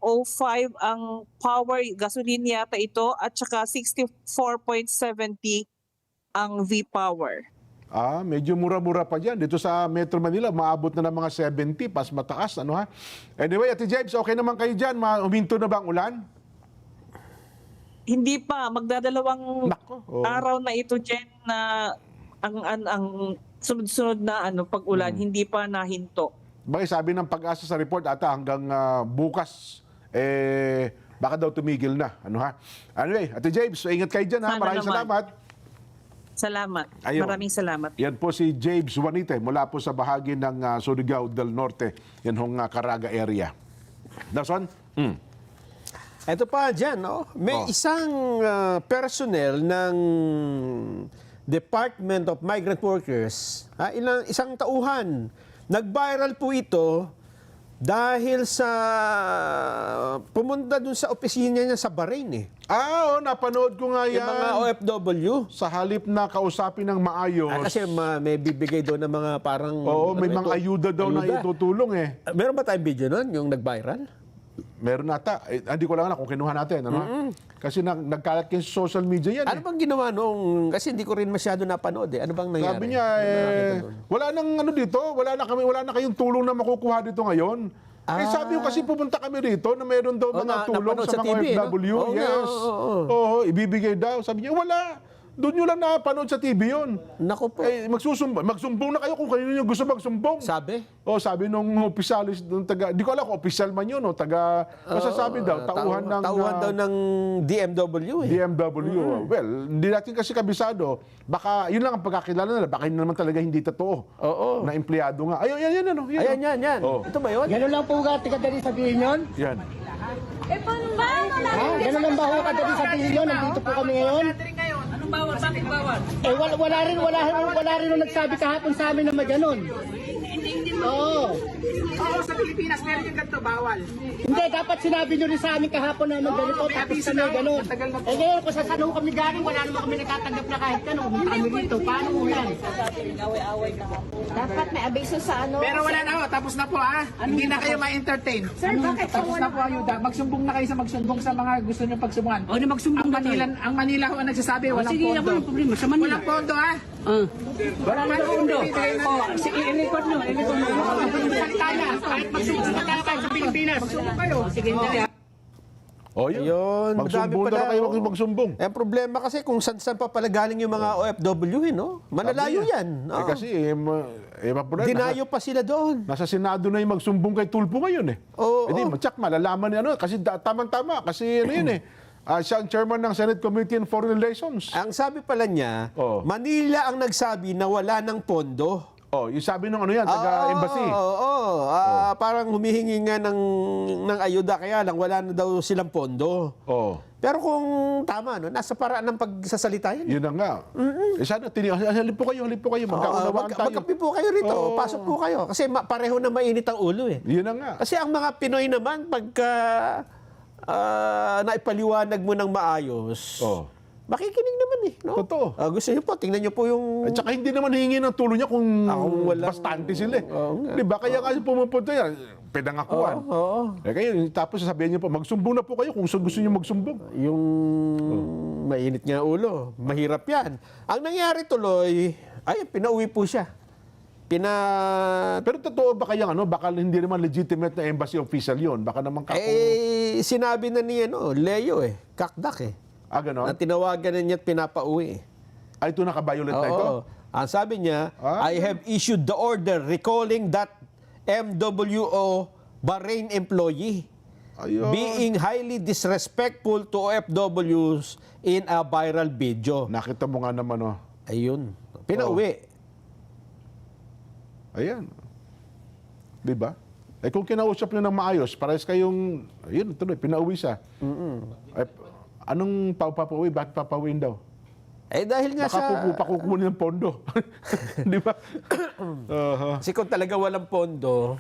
ang power gasoline yata ito at saka 64.70 ang V-Power. Medyo mura-mura pa dyan. Dito sa Metro Manila, maabot na ng mga 70, pas mataas. Ano ha? Anyway, Ate James, okay naman kayo dyan? Huminto na ba ang ulan? Hindi pa, magdadalawang Nako, oh. araw na ito, Jen, na ang sunod-sunod na pag-ulan, hindi pa nahinto. Bakit sabi ng Pag-asa sa report ata hanggang bukas, baka daw tumigil na. Ano ha? Anyway, Ate James, ingat kayo dyan ha. Sana Maraming naman. salamat. Salamat. Ayun. Maraming salamat. Yan po si James Juanite mula po sa bahagi ng Surigao del Norte. Yan hong Caraga area. Dason? Ito pa dyan, no? May isang personnel ng Department of Migrant Workers, isang tauhan, nag-viral po ito dahil sa pumunta dun sa opisina niya sa Bahrain Napanood ko nga yan. Yung mga OFW. Sa halip na kausapin ng maayos. Kasi may bibigay doon ng mga parang... Oo, may mga ayuda daw na itutulong Meron ba tayong video nun, yung nag-viral? Meron ata. Hindi ko lang alam kung kinuha natin. Ano? Kasi nagkalat kayo sa social media yan. Ano bang ginawa nung... Kasi hindi ko rin masyado napanood Ano bang nangyari? Sabi niya, wala nang dito, wala na kayong tulong na makukuha dito ngayon. Sabi ko kasi pupunta kami rito na meron daw mga tulong napanood sa sa mga TV, no? OFW. Oo nga, Yes. Oo, ibibigay daw. Sabi niya, wala. Doon nyo lang napanood sa TV yun. Naku po. Magsumbong na kayo kung kanino nyo gusto magsumbong. Sabi? Sabi nung opisyalis, nung di ko alam kung opisyal man yun, basta sabi daw, tauhan daw ng DMW DMW. Well, hindi natin kasi kabisado. Baka, yun lang ang pagkakilala nila. Baka yun naman talaga hindi totoo. Oo. Na empleyado nga. Ayun, yan. Ayan. Oh. Ito ba yun? Ganun lang po ka kadali sabihin yun? Yan. Ganun lang ba ho kadali sabihin yun? Nandito po kami ngayon? Anong bawal? Bakit bawal? Wala rin nung nagsabi kahapon sa amin na maganon. Oo. Oo, sa Pilipinas, meron yung ganito, bawal. Hindi, dapat sinabi nyo rin sa amin kahapon na ganito, may tapos abiso kami na, ganon. matagal na po. Ngayon, kung saan ho kami galing, wala naman kami natatanggap na kahit ano. Pumunta kami dito. Paano ho yan? Dapat may abiso sa ano. Pero wala na ho, tapos na po ha. Hindi na kayo ma-entertain. Sir, bakit Tapos na po ayuda. Magsumbong na kayo sa magsumbong sa mga gusto nyo pagsumbungan. O, na magsumbong Ang Manila ho ang nagsasabi, walang sige, pondo. walang problema. Sa Manila. Walang pondo ha. Wala na pondo. Sige, ilikot nyo. Kahit magsumbong na tayo sa Pilipinas. Magsumbong kayo. Sige, dali. Ayun, Magsumbong madami na pala, kayo, oh. magsumbong. Ang problema kasi kung saan pa pala galing yung mga OFW, no? Malalayo yan. Kasi, Dinayo pa sila doon. nasa Senado na yung magsumbong kay Tulfo ngayon Oo. Tsak, malalaman niya kasi tamang-tama. Kasi siya ang chairman ng Senate Committee on Foreign Relations. Ang sabi pala niya, Oh. Manila ang nagsabi na wala ng pondo. Yung sabi nung taga-embassy. Parang humihingi nga ng ayuda, kaya lang wala na daw silang pondo. Pero kung tama, no, nasa paraan ng pagsasalita yan. Yun na nga. Sana, halip po kayo, magkaunawaan tayo. Magkapi po kayo rito, pasok po kayo. Kasi pareho na mainit ang ulo Yun na nga. Kasi ang mga Pinoy naman, pagka naipaliwanag mo ng maayos, makikinig naman no? Totoo. Gusto niyo po, tingnan niyo po yung... At saka hindi naman hihingi ng tulong niya kung bastante sila. Di ba? Kaya kasi pumupunta yan, pinangakuan. Kaya tapos sasabihin niyo po, magsumbong na po kayo kung gusto niyo magsumbong. Yung mainit nga ulo, mahirap yan. Ang nangyari tuloy, pinauwi po siya. Pero totoo ba kaya baka hindi naman legitimate na embassy official yon? Baka naman sinabi na niya, Leo kakdak ganon? na tinawagan na niya at pinapauwi. Ito nakabiolate na ito? Ang sabi niya, I have issued the order recalling that MWO Bahrain employee being highly disrespectful to OFWs in a viral video. Nakita mo nga naman, Ayun. Pinauwi. Ayan. Di ba? Kung kinausap niyo ng maayos, parehas kayong, tuloy, pinauwi siya. Anong papauwi? Bakit papauwiin daw? Dahil nga Baka pakukunin ng pondo. Di ba? Kasi kung talaga walang pondo,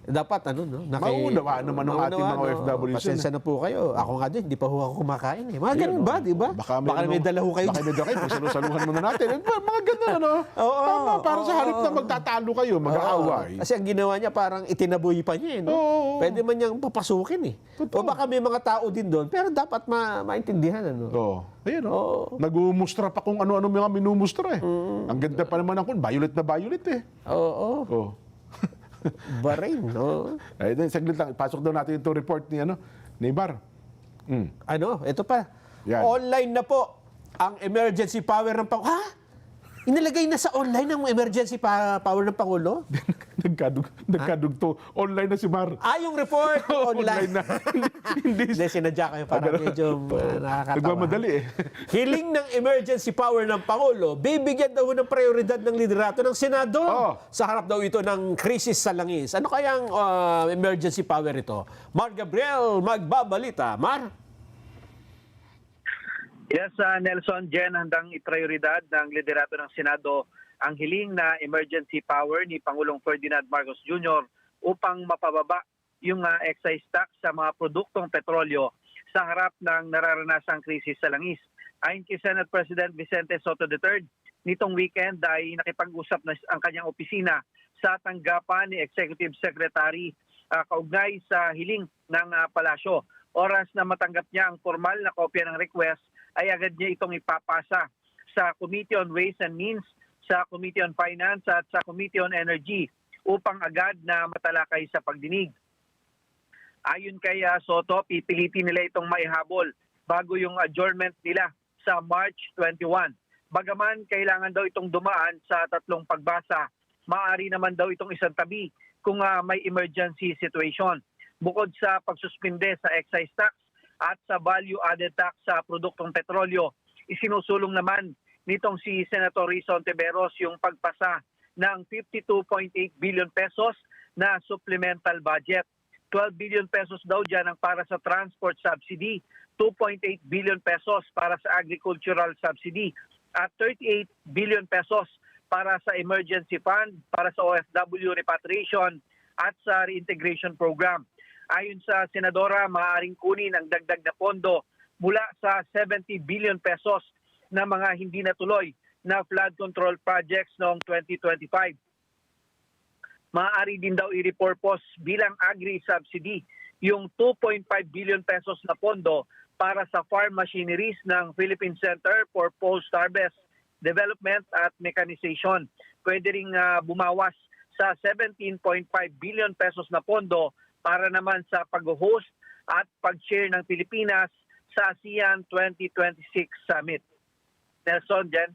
Dapat ano, no? Mauunawaan naman ng ating mga OFWs. Pasensya na po kayo. Ako nga din, hindi pa ho ako kumakain eh. Mga ganun ba, di ba? Baka may dala ho kayo. Baka may dala kayo. Pagsalusaluhan muna natin. Mga ganun, ano? Oo. Tama, para sa halip na magtatalo kayo, mag-aaway. Kasi ang ginawa niya parang itinaboy pa niya, eh, no? Oo. Pwede man niyang papasukin, eh. O baka may mga tao din doon, pero dapat maintindihan, ano? Oo. Ayun, no? Nagumustra pa kung ano-ano mga minumustra, eh. Ang ganda pa naman ako. Violet na violet, eh. Oo. Oo. Barin, no? Ay, saglit lang. Pasok daw natin itong report ni Neymar. Ano, ito pa. Yan. Online na po ang emergency power ng Pangulo. Ha? Inilagay na sa online ang emergency power ng Pangulo? Nagkadugto. Online na si Mar. Yung report online. na. Hindi. Hindi, sinadya kayo para medyo nakakatawa. Nagmamadali, eh. Hiling ng emergency power ng Pangulo, bibigyan daw ng prioridad ng liderato ng Senado. Sa harap daw ito ng krisis sa langis. Ano kayang emergency power ito? Mar Gabriel, magbabalita. Mar? Yes, Nelson, Jen, handang iprioridad ng liderato ng Senado ang hiling na emergency power ni Pangulong Ferdinand Marcos Jr. upang mapababa yung excise tax sa mga produktong petrolyo sa harap ng nararanasang krisis sa langis. Ayon kay Senate President Vicente Soto III, nitong weekend ay nakipag-usap na ang kanyang opisina sa tanggapan ni Executive Secretary kaugnay sa hiling ng palasyo. Oras na matanggap niya ang formal na kopya ng request, ay agad niya itong ipapasa sa Committee on Ways and Means, sa Committee on Finance at sa Committee on Energy upang agad na matalakay sa pagdinig. Ayon kay Soto, pipilitin nila itong maihabol bago yung adjournment nila sa March 21. Bagaman kailangan daw itong dumaan sa 3 pagbasa, maaari naman daw itong isang tabi kung may emergency situation. Bukod sa pagsuspinde sa excise tax at sa value-added tax sa produktong petrolyo, isinusulong naman nitong si Senator Risa Hontiveros yung pagpasa ng 52.8 billion pesos na supplemental budget. 12 billion pesos daw dyan ang para sa transport subsidy, 2.8 billion pesos para sa agricultural subsidy, at 38 billion pesos para sa emergency fund, para sa OFW repatriation at sa reintegration program. Ayon sa Senadora, maaaring kunin ang dagdag na pondo mula sa 70 billion pesos na mga hindi natuloy na flood control projects noong 2025. Maaari din daw i-repurpose bilang agri-subsidy yung 2.5 billion pesos na pondo para sa farm machineries ng Philippine Center for Post-Harvest Development at Mechanization. Pwede ring bumawas sa 17.5 billion pesos na pondo para naman sa pag-host at pag-share ng Pilipinas sa ASEAN 2026 Summit. Nelson, Jen.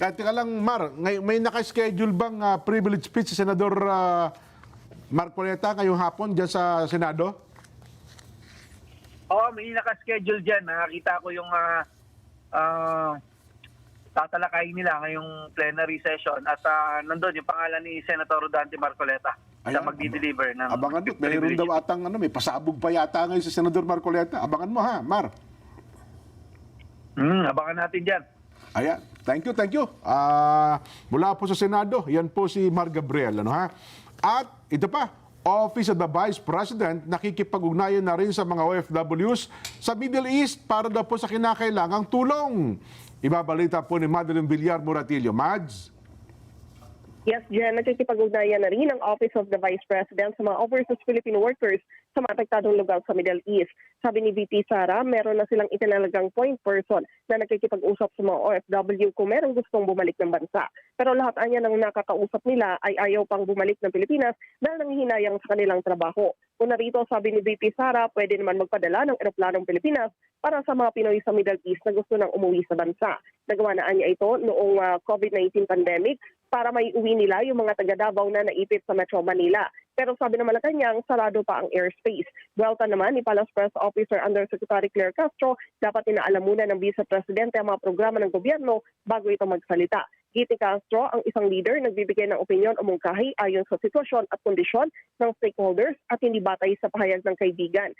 Teka lang, Mar, may naka-schedule bang privilege speech si Senador Marcoleta ngayong hapon dyan sa Senado? Oo, may naka-schedule dyan. Nakakita ko yung tatalakay nila ngayong plenary session at nandun yung pangalan ni Senator Rodante Marcoleta. Siya magdi-deliver ng abangan mo, mayroon daw atang may pasabog pa yata ngayon si Senador Marcoleta. Abangan mo ha, Mar. Abangan natin dyan. Ayan, thank you. Mula po sa Senado, yan po si Mar Gabriel. At ito pa, Office of the Vice President nakikipag-ugnayan na rin sa mga OFWs sa Middle East para daw po sa kinakailangang tulong. Ibabalita po ni Madeline Villar Muratillo. Mads? Yes, Jen, nagkikipag-ugnayan na rin ang Office of the Vice President sa mga overseas Filipino workers sa mga apektadong lugar sa Middle East. Sabi ni VP Sara, meron na silang itinalagang point person na nagkikipag-usap sa mga OFW kung merong gustong bumalik ng bansa. Pero lahat anya ng nakakausap nila ay ayaw pang bumalik ng Pilipinas dahil nanghihinayang sa kanilang trabaho. Una rito, sabi ni VP Sara, pwede naman magpadala ng eroplanong Pilipinas para sa mga Pinoy sa Middle East na gusto nang umuwi sa bansa. Nagawa na niya ito noong COVID-19 pandemic para may uwi nila yung mga taga-Davao na naipit sa Metro Manila. Pero sabi ng Malacanang, sarado pa ang airspace. Welta naman ni Palace Press Officer Undersecretary Claire Castro, dapat inaalam muna ng Vice Presidente ang mga programa ng gobyerno bago ito magsalita. Giti Castro, ang isang leader, nagbibigay ng opinyon o mungkahi ayon sa sitwasyon at kondisyon ng stakeholders at hindi batay sa pahayag ng kaibigan.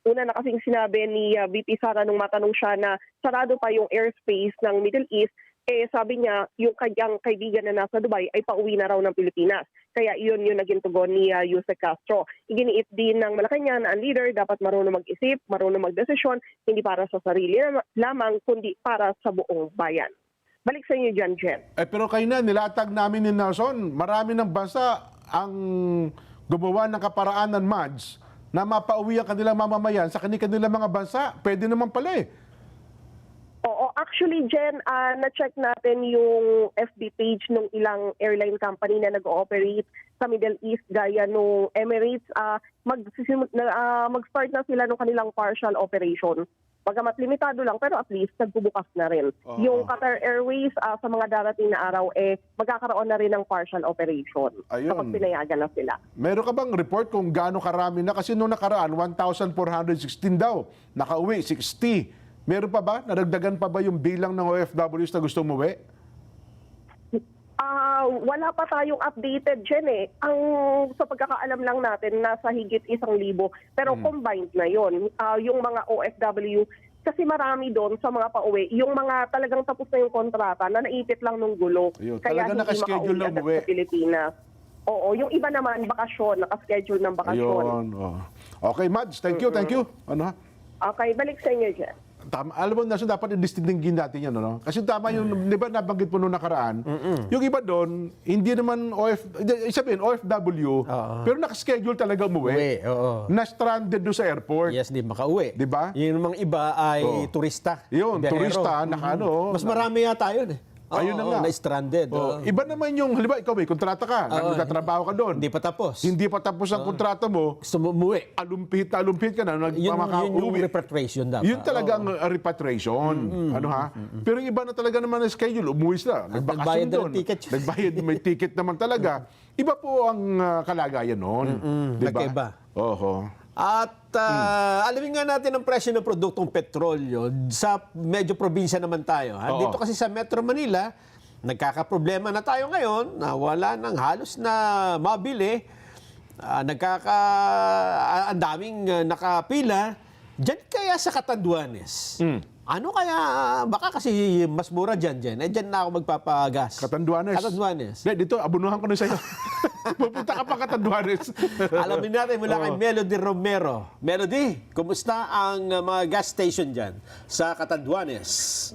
Una na kasing sinabi ni VP Sara nung matanong siya na sarado pa yung airspace ng Middle East sabi niya, yung kanyang kaibigan na nasa Dubai ay pauwi na raw ng Pilipinas. Kaya yun yung naging tugon ni Yusek Castro. Iginiit din ng Malacanang na ang leader dapat marunong mag-isip, marunong magdesisyon, hindi para sa sarili lamang, kundi para sa buong bayan. Balik sa inyo dyan, Jen. Pero kayo na, nilatag namin ni Nelson, marami ng bansa ang gumawa ng kaparaanan, Mads, na mapauwi ang kanilang mamamayan sa kanilang mga bansa. Pwede naman pala eh. Oo, actually, Jen, na-check natin yung FB page ng ilang airline company na nag-ooperate sa Middle East gaya nung Emirates. Mag-start na sila ng kanilang partial operation. Bagamat limitado lang, pero at least nagbubukas na rin. Yung Qatar Airways, sa mga darating na araw, magkakaroon na rin ng partial operation. Ayun. Kapag pinayagan na sila. Meron ka bang report kung gaano karami na? Kasi noong nakaraan, 1,416 daw. Nakauwi, 60. Meron pa ba? Nadagdagan pa ba yung bilang ng OFWs na gusto umuwi? Wala pa tayong updated, Jen eh. Sa pagkakaalam lang natin, nasa higit 1,000. Pero combined na yon. Yung mga OFW, kasi marami doon sa mga pauwi. Yung mga talagang tapos na yung kontrata na naipit lang ng gulo. Ayun, kaya talaga hindi nakaschedule na makauwi umuwi. agad sa Pilipinas. Oo, yung iba naman, bakasyon, nakaschedule ng bakasyon. Ayun. Okay, Mads, thank you, thank you. Ano? Okay, balik sa inyo, Jen. Tama, alam mo, Nelson, dapat i-distinguin natin yan, ano? Kasi tama yung, di ba, nabanggit mo nung nakaraan, yung iba doon, hindi naman OFW, pero nakaschedule talaga umuwi. Na-stranded doon sa airport. Yes, di makauwi. Di ba? Yung mga iba ay turista. Yun, biyahero. turista, Mas marami yata yun eh. Ayun na nga. Na-stranded. Iba naman yung, halimbawa, ikaw may kontrata ka, nagtatrabaho ka doon. Hindi pa tapos. Hindi pa tapos ang kontrata mo. Gusto mo umuwi. Alumpit ka na, Yun yung repatriation dapat. Yun talaga ang repatriation. Ano ha? Pero yung iba na talaga naman na schedule, umuwi sila. Nagbakasyon Nagbayad na doon. ng ticket. Nagbayad, may ticket naman talaga. Iba po ang kalagayan noon. Diba? Magkaiba. Oho. At alamin nga natin ang presyo ng produktong petrolyo sa medyo probinsya naman tayo. Ha? Dito kasi sa Metro Manila, nagkakaproblema na tayo ngayon na wala nang halos na mabili. Ang daming nakapila. Diyan kaya sa Catanduanes. Ano kaya, baka kasi mas mura dyan. Dyan na ako magpapagas. Catanduanes. Dito, abunuhan ko na sa'yo. Pupunta ka pa Catanduanes. Alamin natin mula kay Melody Romero. Melody, kumusta ang mga gas station dyan sa Catanduanes?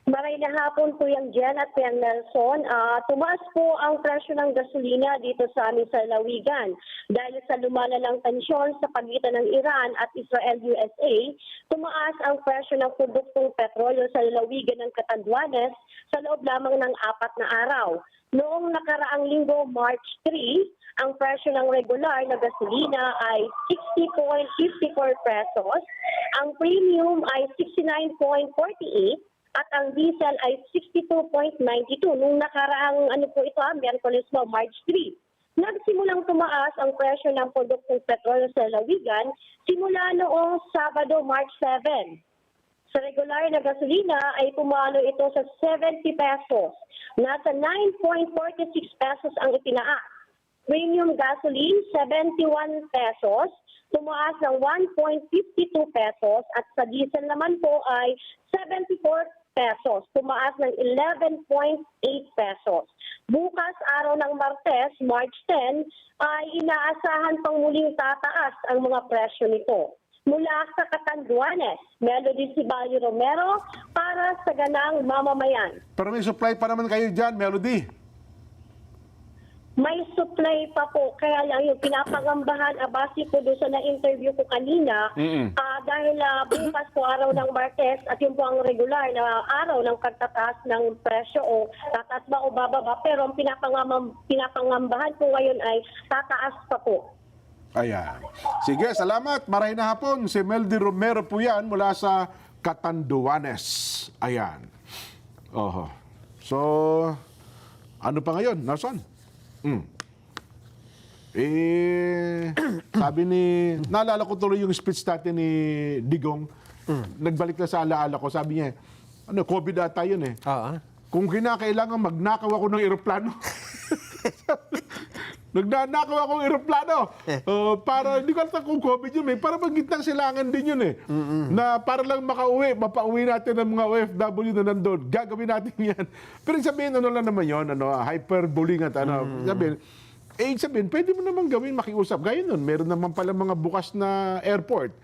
Maray na hapon po yung Jen at yung Nelson. Tumaas po ang presyo ng gasolina dito sa amin sa Lawigan. Dahil sa lumalalang tensyon sa pagitan ng Iran at Israel-USA, tumaas ang presyo ng produktong petrolyo sa Lawigan ng Catanduanes sa loob lamang ng 4 na araw. Noong nakaraang linggo, March 3, ang presyo ng regular na gasolina ay 60.54 pesos, ang premium ay 69.48, at ang diesel ay 62.92. Nung nakaraang Miyerkules po, March 3. Nagsimulang tumaas ang presyo ng produktong petrolyo sa Lawigan simula noong Sabado, March 7. Sa regular na gasolina ay pumalo ito sa 70 pesos. Nasa 9.46 pesos ang itinaas. Premium gasoline, 71 pesos. Tumaas ng 1.52 pesos at sa diesel naman po ay 74 pesos. Tumaas ng 11.8 pesos. Bukas, araw ng Martes, March 10, ay inaasahan pang muling tataas ang mga presyo nito. Mula sa Catanduanes, Melody Sibalyo Romero para sa Ganang Mamamayan. Pero may supply pa naman kayo dyan, Melody. May supply pa po, kaya lang yung pinapangambahan, base po doon sa na-interview ko kanina, dahil bukas po araw ng Martes at yun po ang regular na araw ng pagtataas ng presyo o tataas ba o bababa, pero ang pinapangambahan po ngayon ay tataas pa po. Ayan. Sige, salamat. Maray na hapon. Si Melody Romero po yan mula sa Catanduanes. Ayan. Oho. So, ano pa ngayon? Nelson? Sabi ni, naalala ko tuloy yung speech natin ni Digong. Nagbalik na sa alaala ko. Sabi niya, COVID ata yun eh. Kung kinakailangan magnakaw ako ng eroplano. Nagnanakaw akong eroplano. Para, hindi ko alam kung COVID yun, para magitang silangan din yun eh. Na para lang mapauwi natin ng mga OFW na nandun. Gagawin natin yan. Pero sabihin, ano lang naman yun, hyperbullying at sabihin, pwede mo naman gawin makiusap. Gaya nun, meron naman pala mga bukas na airport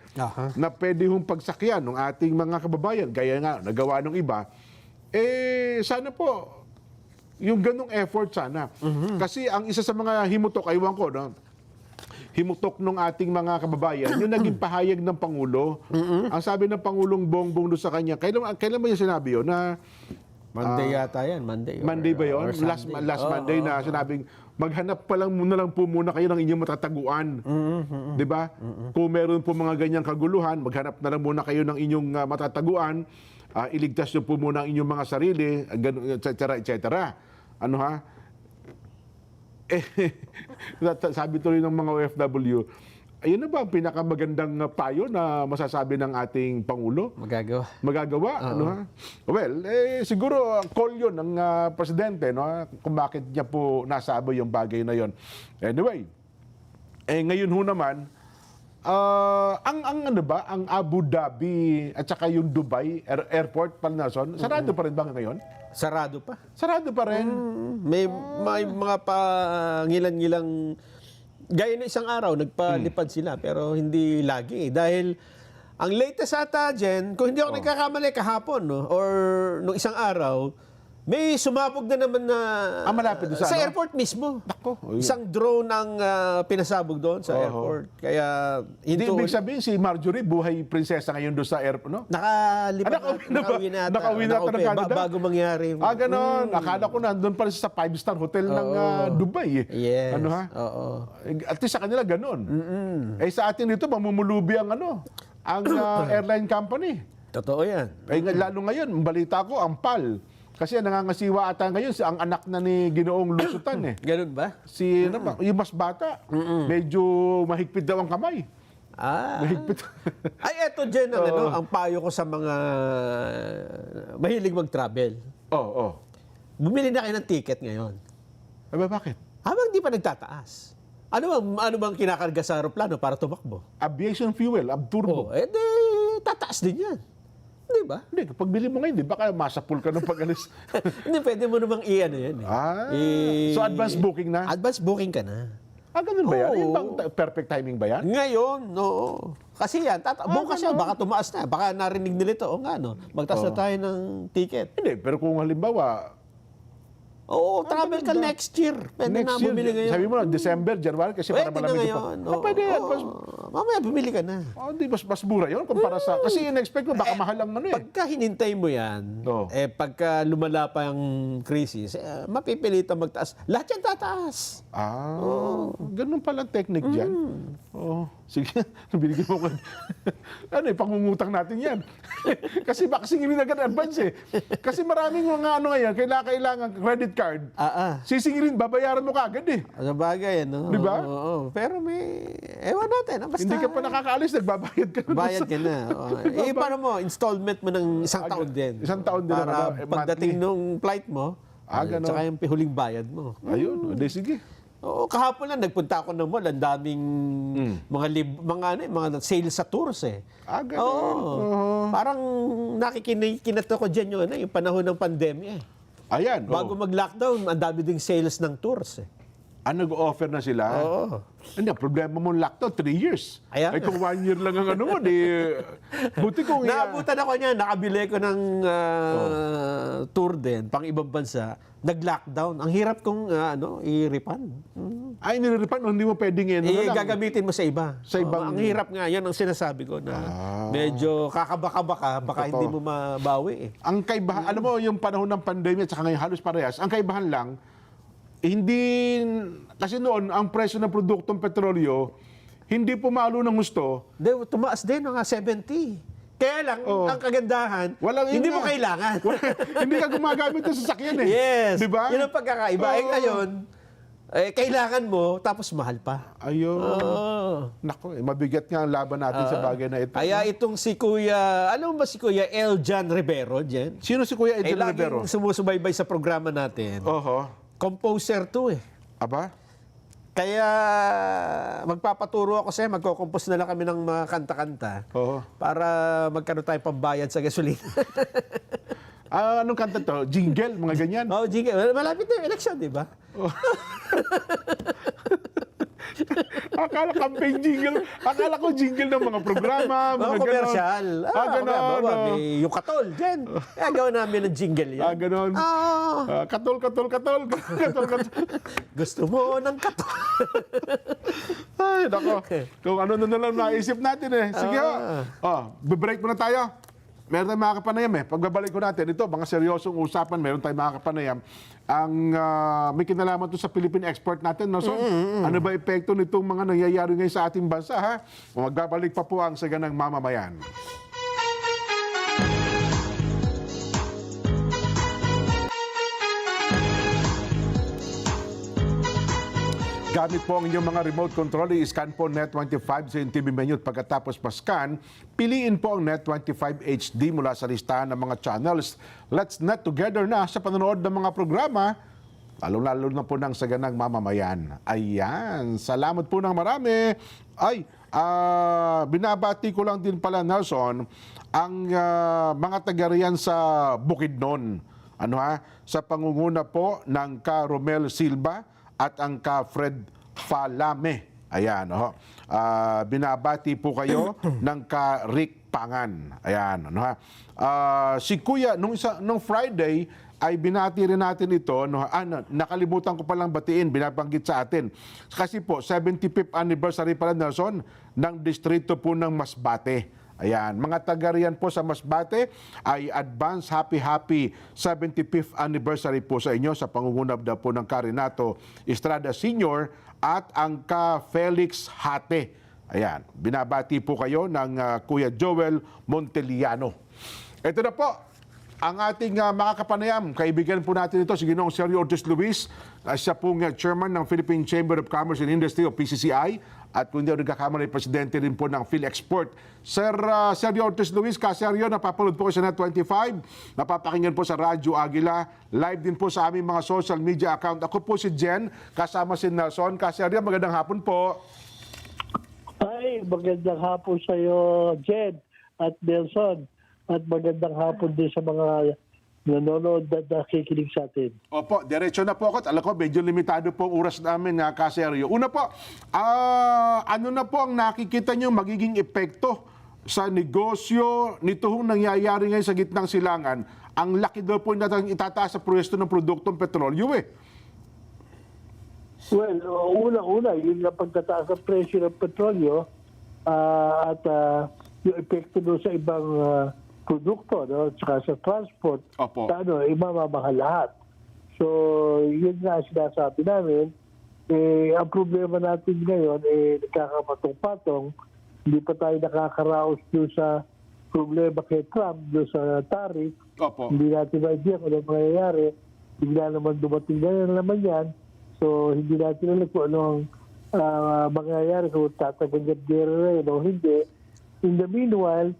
na pwede hong pagsakyan ng ating mga kababayan. Gaya nga, nagawa ng iba. Sana po, yung ganong effort sana. Kasi ang isa sa mga himutok, aywan ko, himutok ng ating mga kababayan, yung naging pahayag ng Pangulo. Ang sabi ng Pangulong Bongbong doon sa kanya, kailan ba yung sinabi yun? Na, Monday yata yan, Monday. Monday ba yun? Last Monday na sinabing, maghanap pa lang muna kayo ng inyong matataguan. Di ba? Kung meron po mga ganyang kaguluhan, maghanap na lang muna kayo ng inyong matataguan. Iligtas nyo po muna ang inyong mga sarili, etc. Ano ha? Sabi tuloy ng mga OFW, ayun na ba ang pinakamagandang payo na masasabi ng ating Pangulo? Magagawa. Ano ha? Well, siguro call yun ng Presidente, no? Kung bakit niya po nasabi yung bagay na yon. Anyway, ngayon ho naman, ang Abu Dhabi at saka yung Dubai Airport, Palnason, sarado pa rin ba ngayon? Sarado pa. Sarado pa rin. May mga pangilan-ngilang, gaya na isang araw, nagpalipad sila, pero hindi lagi. Dahil ang latest ata dyan, kung hindi ako nagkakamali kahapon, or nung isang araw, may sumabog na naman na malapit doon sa airport mismo. Nako. Isang drone ang pinasabog doon sa airport. Kaya hindi ibig sabihin si Marjorie buhay prinsesa ngayon doon sa airport, no? Nakauwi na ata ng Canada bago mangyari. Ganon. Akala ko nandun pala sa 5-star hotel ng Dubai. Yes. Ano ha? Oo. At least sa kanila ganon. Sa atin dito mamumulubi ang ang airline company. Totoo yan. Lalo ngayon, balita ko ang PAL. Kasi nangangasiwa ata ngayon ang anak na ni Ginoong Lusutan eh. Ganun ba? Yung mas bata, medyo mahigpit daw ang kamay. Mahigpit. Ay, eto dyan ang payo ko sa mga mahilig mag-travel. Bumili na kayo ng ticket ngayon. Bakit? Habang di pa nagtataas. Ano bang kinakarga sa aeroplano para tumakbo? Aviation fuel, turbo. Tataas din yan. Di ba? Hindi, kapag bili mo ngayon, di baka masapul ka ng pag-alis. Hindi, pwede mo namang yan eh. So advance booking na? Advance booking ka na. Ganun ba yan? Yung bang perfect timing ba yan? Ngayon, no. Kasi yan, bukas yan, baka tumaas na. Baka narinig nila ito. Magtaas na tayo ng ticket. Hindi, pero kung halimbawa, travel ka next year. Pwede na bumili ngayon. Sabi mo na, December, January, kasi para malamig pa. Pwede yan. Mamaya bumili ka na. Di, mas mura yun kumpara sa... Kasi in-expect mo, baka mahal ang Pagka hinintay mo yan, pagka lumala pa yung crisis, mapipilitan magtaas. Lahat yan tataas. Ganun pala technique dyan. Sige, binigyan mo ko. Pangungutang natin yan. Kasi baka singilin agad advance eh. Kasi maraming mga ngayon, kailangan credit card. Sisingilin, babayaran mo kagad eh. Sa bagay, no? Di ba? Pero ewan natin. Basta, hindi ka pa nakakaalis, nagbabayad ka na. Bayad ka na. Paano mo, installment mo ng isang taon din. Isang taon din. Para pagdating nung flight mo, tsaka yung huling bayad mo. Ayun, sige. Kahapon lang, nagpunta ako ng mall. Ang daming mga sales sa tours eh. Ganun. Parang nakikinato ko dyan yung panahon ng pandemya eh. Ayan. Bago mag-lockdown, ang dami ding sales ng tours eh. Nag-offer na sila? Hindi, problema mo lockdown, 3 years. Ay kung 1 year lang ang buti kung... Naabutan ako niya, nakabili ko ng tour din, pang ibang bansa, nag-lockdown. Ang hirap kong i-refund. Nire-refund? Hindi mo pwedeng gagamitin mo sa iba. Sa ibang... Ang hirap nga, yan ang sinasabi ko na medyo kakabaka-baka, baka hindi mo mabawi eh. Ang kaibahan, alam mo, yung panahon ng pandemya at saka ngayon halos parehas, ang kaibahan lang, hindi, kasi noon, ang presyo ng produktong petrolyo, hindi pumalo ng gusto. Tumaas din, mga 70. Kaya lang, ang kagandahan, hindi mo kailangan. Hindi ka gumagamit ng sasakyan eh. Yes. Diba? Yun ang pagkakaiba. Ngayon, kailangan mo, tapos mahal pa. Ayun. Naku, mabigat nga ang laban natin sa bagay na ito. Kaya itong si Kuya, alam mo ba si Kuya Eljan Rivero dyan? Sino si Kuya Eljan Rivero? Laging sumusubaybay sa programa natin. Composer to eh. Aba? Kaya magpapaturo ako sa'yo, magkukumpos na lang kami ng mga kanta-kanta para magkaroon tayong pambayad sa gasolina. Anong kanta to? Jingle, mga ganyan? Jingle. Malapit na yung election, di ba? Akala campaign jingle. Akala ko jingle ng mga programa, mga ganon. Commercial. Ganon. May yung katol, dyan. Gawin namin ng jingle yan. Ganon. Katol. Gusto mo ng katol. Ay, nako. Kung ano na lang naisip natin eh. Sige be-break muna tayo. Meron tayong mga kapanayam eh. Pagbabalik ko natin, ito, mga seryosong usapan, meron tayong mga kapanayam. Ang may kinalaman to sa Philippine export natin. No? So, ano ba epekto nitong mga nangyayari ngayon sa ating bansa? Ha? Magbabalik pa po ang Saganang Mamamayan. Gamit po ang inyong mga remote control, i-scan po Net25 sa yung TV menu at pagkatapos pa-scan, piliin po ang Net25 HD mula sa listahan ng mga channels. Let's net together na sa panonood ng mga programa, lalo-lalo na po ng Saganang Mamamayan. Ayan, salamat po ng marami. Ay, binabati ko lang din pala, Nelson, ang mga taga-riyan sa Bukidnon. Sa pangunguna po ng ka Romel Silva at ang ka Fred Falame. Ayan, binabati po kayo ng ka Rick Pangan. Ayan, si Kuya, nung Friday, ay binati rin natin ito, nakalimutan ko palang batiin, binabanggit sa atin. Kasi po, 75th anniversary pala, Nelson, ng distrito po ng Masbate. Ayan, mga taga riyan po sa Masbate ay advance happy 75th anniversary po sa inyo sa pangunguna po ng ka Renato Estrada Sr. at ang ka Felix Hate. Ayan, binabati po kayo ng Kuya Joel Monteliano. Ito na po ang ating mga kapanayam. Kaibigan po natin ito si Ginoong Sergio Ortiz Luis, siya pong chairman ng Philippine Chamber of Commerce and Industry o PCCI at kung hindi ako nagkakamali, presidente rin po ng PhilExport. Sir Sergio Ortiz Luis, Sergio, napapanood po ko sa Net25, napapakinggan po sa Radyo Agila, live din po sa aming mga social media account. Ako po si Jen, kasama si Nelson. Sergio, magandang hapon po. Ay, magandang hapon sa iyo, Jen at Nelson. At magandang hapon din sa mga nanonood at nakikinig sa atin. Opo, diretso na po ako. Alam ko, medyo limitado po ang oras namin, Sergio. Una po, ano na po ang nakikita nyo magiging epekto sa negosyo nito hong nangyayari ngayon sa gitnang silangan? Ang laki daw po natin itataas sa pwesto ng produktong petrolyo eh. Well, una-una, yun ang pagtataas ng presyo ng petrolyo at yung epekto doon sa ibang produkto, no? Tsaka sa transport, mamamahal lahat. So, yun nga sinasabi namin. Ang problema natin ngayon, nagkakapatong-patong. Hindi pa tayo nakakaraos doon sa problema kay Trump, doon sa tariff. Hindi natin ma-idea kung ano mangyayari. Bigla naman dumating na naman yan. So, hindi natin alam kung anong mangyayari, kung tatagal yung gera o hindi. In the meanwhile,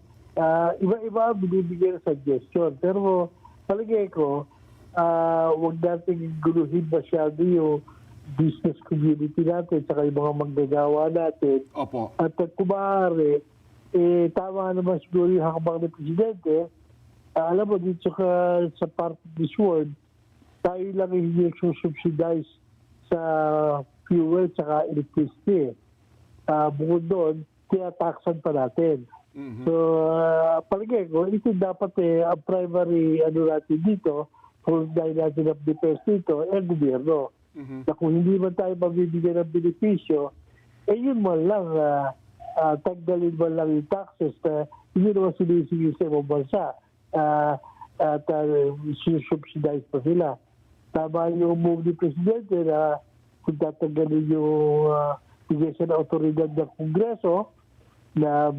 iba-iba binibigyan ng suggestion. Pero palagay ko, huwag natin guluhin masyado yung business community natin saka yung mga manggagawa natin. At kung maaari, tama naman siguro yung hakbang ng Presidente. Alam mo, dito sa part of this world, tayo lang hindi subsidize sa fuel saka electricity. Bukod doon, tinataksan pa natin. So, palagay ko, ito dapat ang primary natin dito, kung dahil natin ang defense dito, ang gobyerno. Na kung hindi man tayo mabibigyan ng benepisyo, yun man lang, tagdalin man lang yung taxes na hindi naman sinisingil sa ibang bansa at sinusubsidize pa sila. Tama yung move ni Presidente na kung tatanggalin yung bigay siya na otoridad ng Kongreso na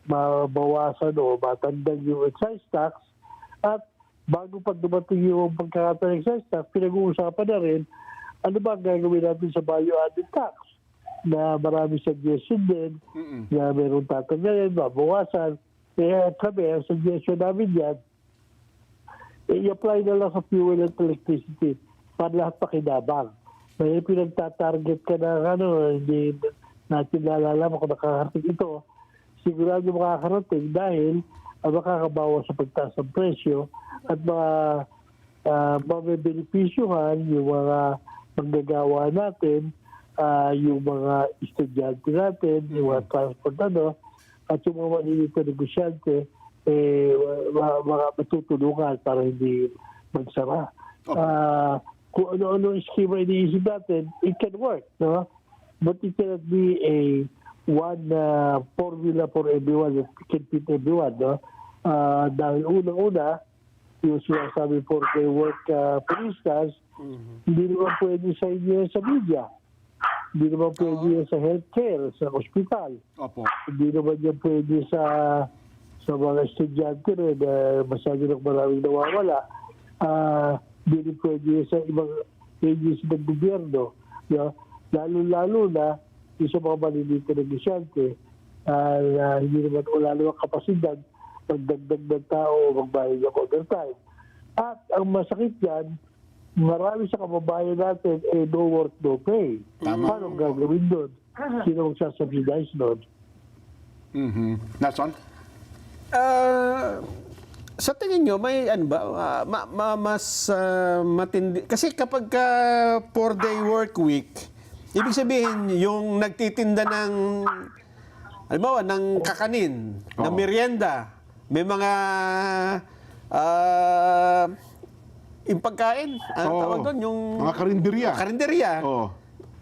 mabawasan o matandang yung excise tax at bago pa dumating yung pagkakataon ng excise tax, pinag-uusapan na rin ano ba ang gagawin natin sa value-added tax na marami suggestion din na meron tatanggalin, mabawasan. Kaya kami, ang suggestion namin yan, i-apply na lang sa fuel and electricity para lahat pakinabang. may pinagtatarget ka na hindi natin naalala mo kung nakakarating ito, sigurado makakarating dahil makakabawas sa pagtaas ng presyo at mabebenepisyuhan yung mga manggagawa natin, yung mga estudyante natin, yung mga transport at yung mga maliliit na negosyante, matutulungan para hindi magsara. Kung ano-ano schema iniisip natin, it can work, no? But it cannot be one formula for everyone that can fit everyone, no? Dahil unang-una, yung sinasabi for the work, for instance, hindi naman pwede sa inyo sa media. Hindi naman pwede yan sa healthcare, sa hospital. Hindi naman yan pwede sa mga estudyante rin, masyado ng maraming nawawala. Hindi rin pwede yan sa ibang agency ng gobyerno. No? Lalo-lalo na yung sa mga maliliit na negosyante, hindi naman wala namang kapasidad magdagdag ng tao o magbayad ng overtime. At ang masakit yan, marami sa kababayan natin no work, no pay. Paano gagawin doon? Sino magsasubsidize doon? Nelson? Sa tingin nyo, may mas matindi? Kasi kapag 4-day work week, ibig sabihin, yung nagtitinda ng, halimbawa, ng kakanin, ng merienda, may mga yung pagkain, tawag doon, yung mga karinderya. Karinderya.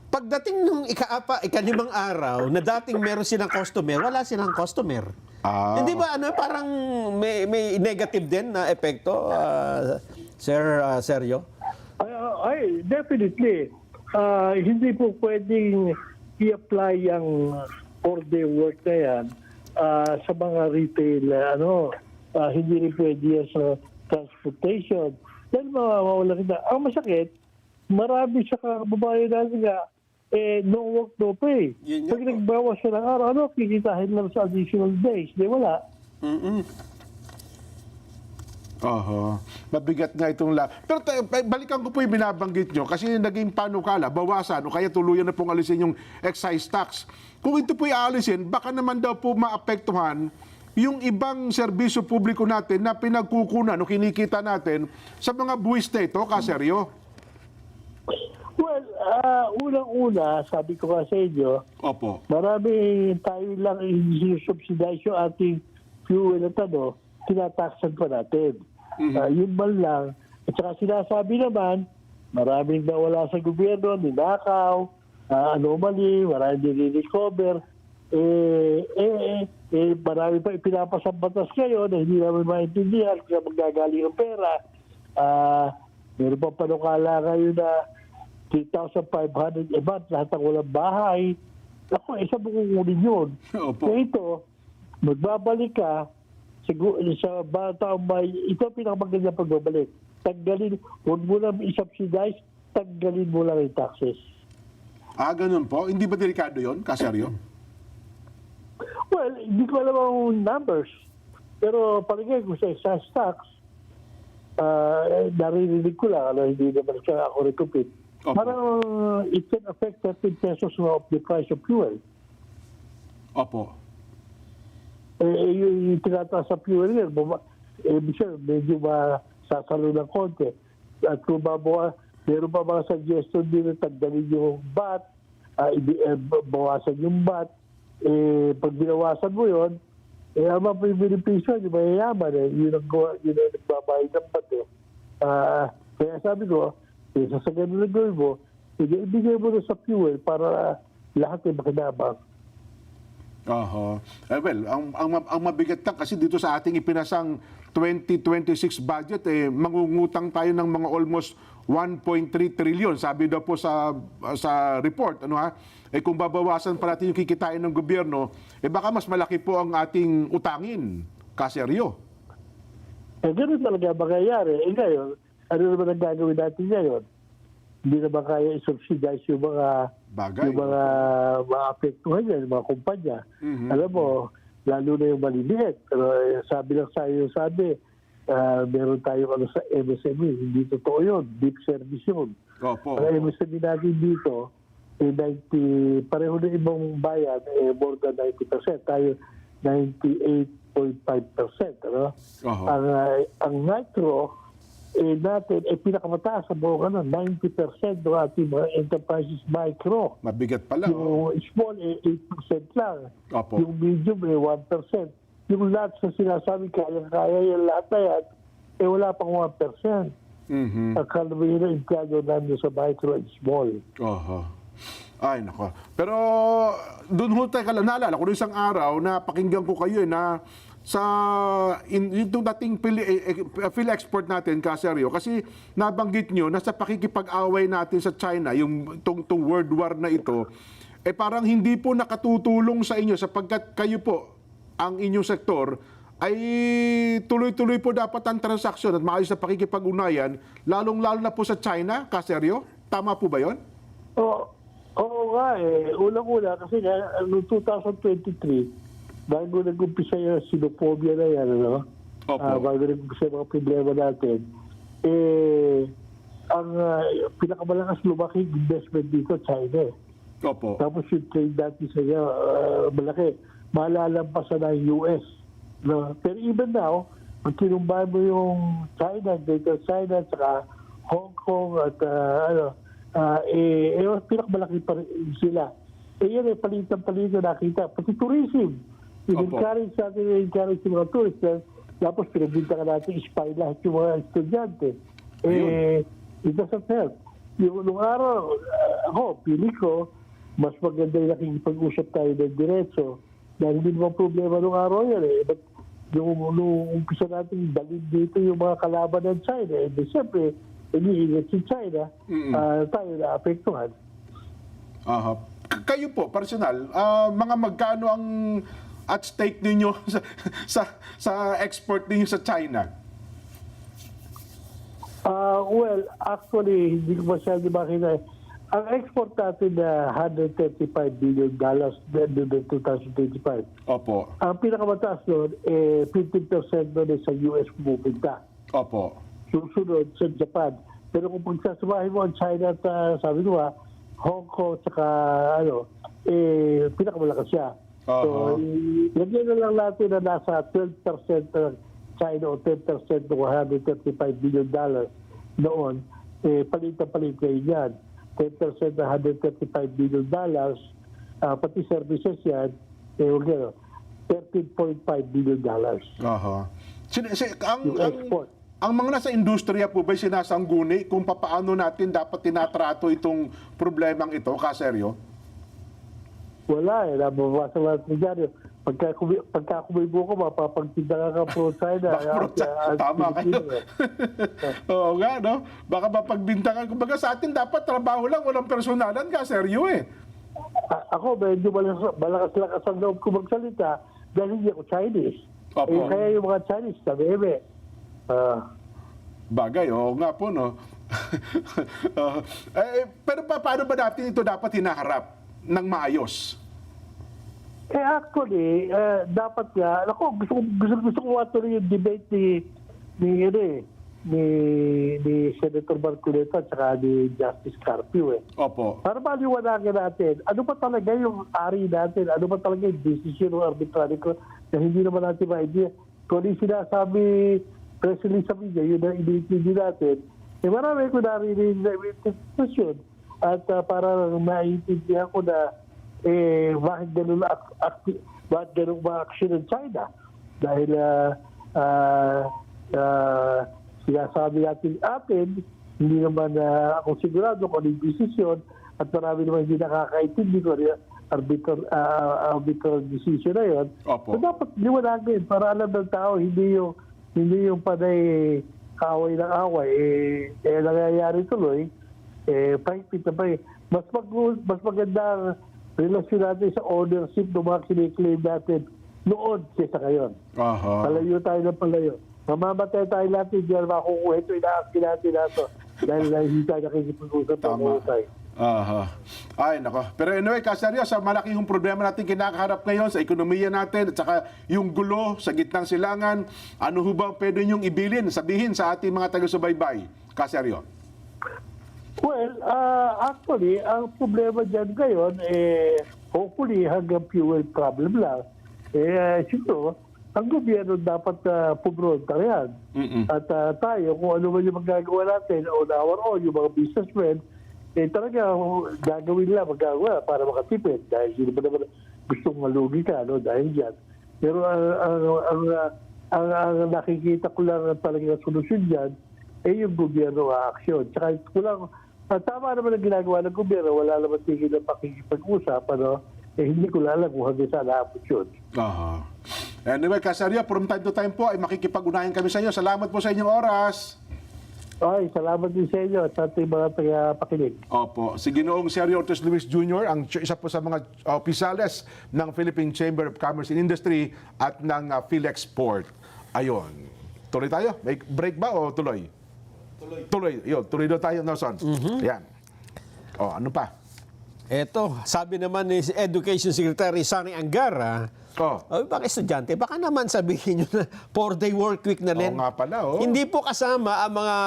Pagdating nung ika-5 araw, na dating meron silang customer, wala silang customer. Hindi ba parang may negative din na epekto, Sir Sergio? Ay, definitely. Hindi po pwedeng i-apply ang 4-day work na yan sa mga retail, hindi rin pwede yan sa transportation. Dahil mawawala kita. Ang masakit, marami sa kababayan natin no work, no pay. Pag nagbawas siya ng araw, kikitahin lang sa additional days. Di wala. Mabigat nga itong Pero balikan ko po yung binabanggit nyo kasi naging panukala, bawasan o kaya tuluyan na pong alisin yung excise tax. Kung ito po aalisin, baka naman daw po maapektuhan yung ibang serbisyo publiko natin na pinagkukunan o kinikita natin sa mga buwis na ito, Kaseryo. Well, unang-una, sabi ko nga sa inyo, marami tayo lang i-subsidize yung ating fuel at tinataksan pa natin. Yun man lang. At saka sinasabi naman, maraming nawala sa gobyerno, ninakaw, anomaly, maraming nire-recover. Marami pa ipinapasambatas kayo na hindi namin maintindihan kaya magagaling ang pera. Meron pa panukala kayo na 3,500 a month, lahat ng walang bahay. Ako, isa mo kukunin yun. Kaya ito, magbabalik ka sa taong may, ito ang pinakamagandang pagbabalik. Tanggalin, huwag mo lang i-subsidize, tanggalin mo lang yung taxes. Ganun po? Hindi ba delikado yun, Kaseryo? Well, hindi ko alam ang numbers. Pero palagay ko sa excise tax, naririnig ko lang, hindi naman siya ako recupit. Parang it can affect 13 pesos of the price of fuel. Yung tinataas sa fuel yan, medyo masasalo ng konti. At kung meron pa mga suggestion din na tagdalin yung VAT, bawasan yung VAT. Pag binawasan mo yun, ang mga benepisyo, yung mayayaman, yun ang nagbabayad ng VAT. Kaya sabi ko, sa ganun na gawin mo, ibigay mo na sa fuel para lahat ay makinabang. Well, ang mabigat lang kasi dito sa ating ipinasang 2026 budget, mangungutang tayo ng mga almost 1.3 trillion. Sabi daw po sa report, kung babawasan pa natin yung kikitain ng gobyerno, baka mas malaki po ang ating utangin, Kaseryo. Ganun talaga mangyayari. Ngayon, ano naman ang gagawin natin ngayon? Hindi naman kaya i-subsidize yung mga bagay, yung mga maapektuhan yan, yung mga kumpanya. Alam mo, lalo na yung maliliit. Pero sabi lang sa'yo, meron tayong sa MSME. Hindi totoo yun. Deep service yun. Opo. Ang MSME natin dito, 90, pareho na ibang bayan, more than 90%. Tayo, 98.5%. Ano? Ang micro, natin, pinakamataas sa buong 90% ng ating mga enterprises micro. Mabigat pala. Yung small, 8% lang. Opo. Yung medium, 1%. Yung lahat sa sinasabi, kaya yung lahat na yan, wala pang 1%. Ang kalabay na empleyado nandun sa micro and small. Ay, nako. Pero doon ho tayo, naalala ko isang araw na pakinggan ko kayo na sa yung dating export natin, Kaseryo, kasi nabanggit nyo na sa pakikipag-away natin sa China, yung tong World War na ito, parang hindi po nakatutulong sa inyo sapagkat kayo po, ang inyong sektor, ay tuloy-tuloy po dapat ang transaksyon at maayos na pakikipag-unayan, lalong-lalo na po sa China, Kaseryo. Tama po ba yon? Oo nga Unang-una kasi noong 2023, bago nag-umpisa yung xenophobia na yan, bago nag-umpisa yung mga problema natin, ang pinakamalakas lumaking investment dito, China. Opo. Tapos yung trade natin sa iyo, malaki. Malalampasan ng US. No? Pero even now, pag kinumbahan mo yung China, Greater China, saka Hong Kong, at pinakamalaki pa rin sila. Yan palitan-palitan nakita. Pati tourism. In-encourage natin, in-encourage yung mga tourists. Tapos pinabinta ka natin, spy lahat yung mga estudyante. It doesn't help. Nung araw, ako, pili ko, mas maganda yung nakikipag-usap tayo ng diretso. Dahil hindi naman problema nung araw yan But nung umpisa natin dalhin dito yung mga kalaban ng China, siyempre, iniingat si China, tayo na-apektuhan. Kayo po, personal, mga magkano ang at stake ninyo sa export ninyo sa China? Well, actually, hindi ko masyado makina. Ang export natin na $135 billion noong 2025. Opo. Ang pinakamataas doon, 15% doon sa US pupunta. Opo. Susunod sa Japan. Pero kung pagsasamahin mo ang China at sabi ko Hong Kong saka pinakamalakas siya. So, lagyan na lang natin na nasa 12% ng China o 10% ng $135 billion noon, palit kayo yan. 10% ng $135 billion, pati services yan, $13.5 billion. Yung export. Ang mga nasa industriya po ba'y sinasangguni kung paano natin dapat tinatrato itong problemang ito, Kaseryo? Wala nababasa lang dyan. Pagka kumibo ko, mapapagtinda ka pro China. Tama kayo. Oo nga, no? Baka mapagbintangan. Kumbaga sa atin dapat trabaho lang, walang personalan, Kaseryo Ako, medyo malakas-lakas ang loob ko magsalita dahil hindi ako Chinese. Kaya yung mga Chinese, sabi bagay, oo nga po, no? Pero paano ba natin ito dapat hinaharap ng maayos? Actually, dapat nga, gusto ko matuloy yung debate ni Senator Marcoleta at saka ni Justice Carpio. Opo. Para maliwanagan natin, ano ba talaga yung ari natin? Ano ba talaga yung decision ng arbitrary ko na hindi naman natin ma-idea? Kung yung sinasabi Presley sa media, yun ang iniintindi natin, marami ko narinig na question at para maiintindihan ko na bakit ganun ma-action ng China? Dahil sinasabi natin, hindi naman ako sigurado kung ano yung desisyon at marami naman hindi nakakaintindi ko arbitral decision na yun. So dapat liwanagin para alam ng tao, hindi yung panay kaaway ng away. Nangyayari tuloy, private na pa mas maganda relasyon natin sa ownership ng mga kiniklaim natin noon kaysa ngayon. Palayo tayo ng palayo. Mamamatay tayo natin, diyan makukuha ito, inaakti natin nato. Dahil hindi tayo nakikipag-usap ng utay. Aha. Ay, nako. Pero anyway, Kasaryo, sa malaking problema natin kinakaharap ngayon sa ekonomiya natin at saka yung gulo sa gitnang silangan, ano ho ba pwede niyong ibilin, sabihin sa ating mga taga-subaybay? Kasaryo. Well, actually, ang problema dyan ngayon, hopefully hanggang fuel problem lang. Siyempre, ang gobyerno dapat pumontaryan. At tayo, kung ano man yung magagawa natin on our own, yung mga businessmen, talaga gagawin lang, magagawa para makatipid. Dahil hindi ba naman gustong malugi ka, no? Dahil dyan. Pero ang nakikita ko lang talaga solusyon dyan, yung gobyerno aksyon. Tsaka kulang, tama naman ang ginagawa ng gobyerno, wala naman tigil na pakikipag-usap, ano? Hindi ko alam kung hanggang saan naabot yun. Aha. Anyway, Kasaryo, from time to time po ay makikipag-unayan kami sa inyo. Salamat po sa inyong oras. Ay, salamat din sa inyo at sa ating mga tagapakinig. Opo. Si Ginoong Sergio Ortiz Luis Jr., ang isa po sa mga opisales ng Philippine Chamber of Commerce and Industry at ng PhilExport. Ayun. Tuloy tayo? May break ba o tuloy? Tuloy. Yun, tuloy daw tayo, Nelson. Yan. O, ano pa? Eto, sabi naman ni Education Secretary Sani Angara, baka estudyante, baka naman sabihin nyo na 4-day work week na rin. Oo nga pala, oh. Hindi po kasama ang mga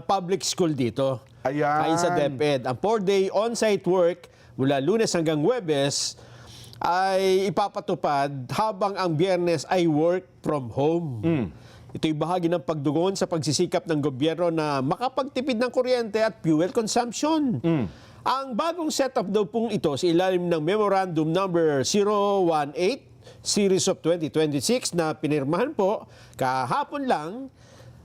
public school dito. Ayan. Ayon sa DepEd. Ang 4-day on-site work mula Lunes hanggang Huwebes ay ipapatupad habang ang Biyernes ay work from home. Ito'y bahagi ng pagdugon sa pagsisikap ng gobyerno na makapagtipid ng kuryente at fuel consumption. Ang bagong setup daw pong ito sa ilalim ng Memorandum Number 018 Series of 2026 na pinirmahan po kahapon lang,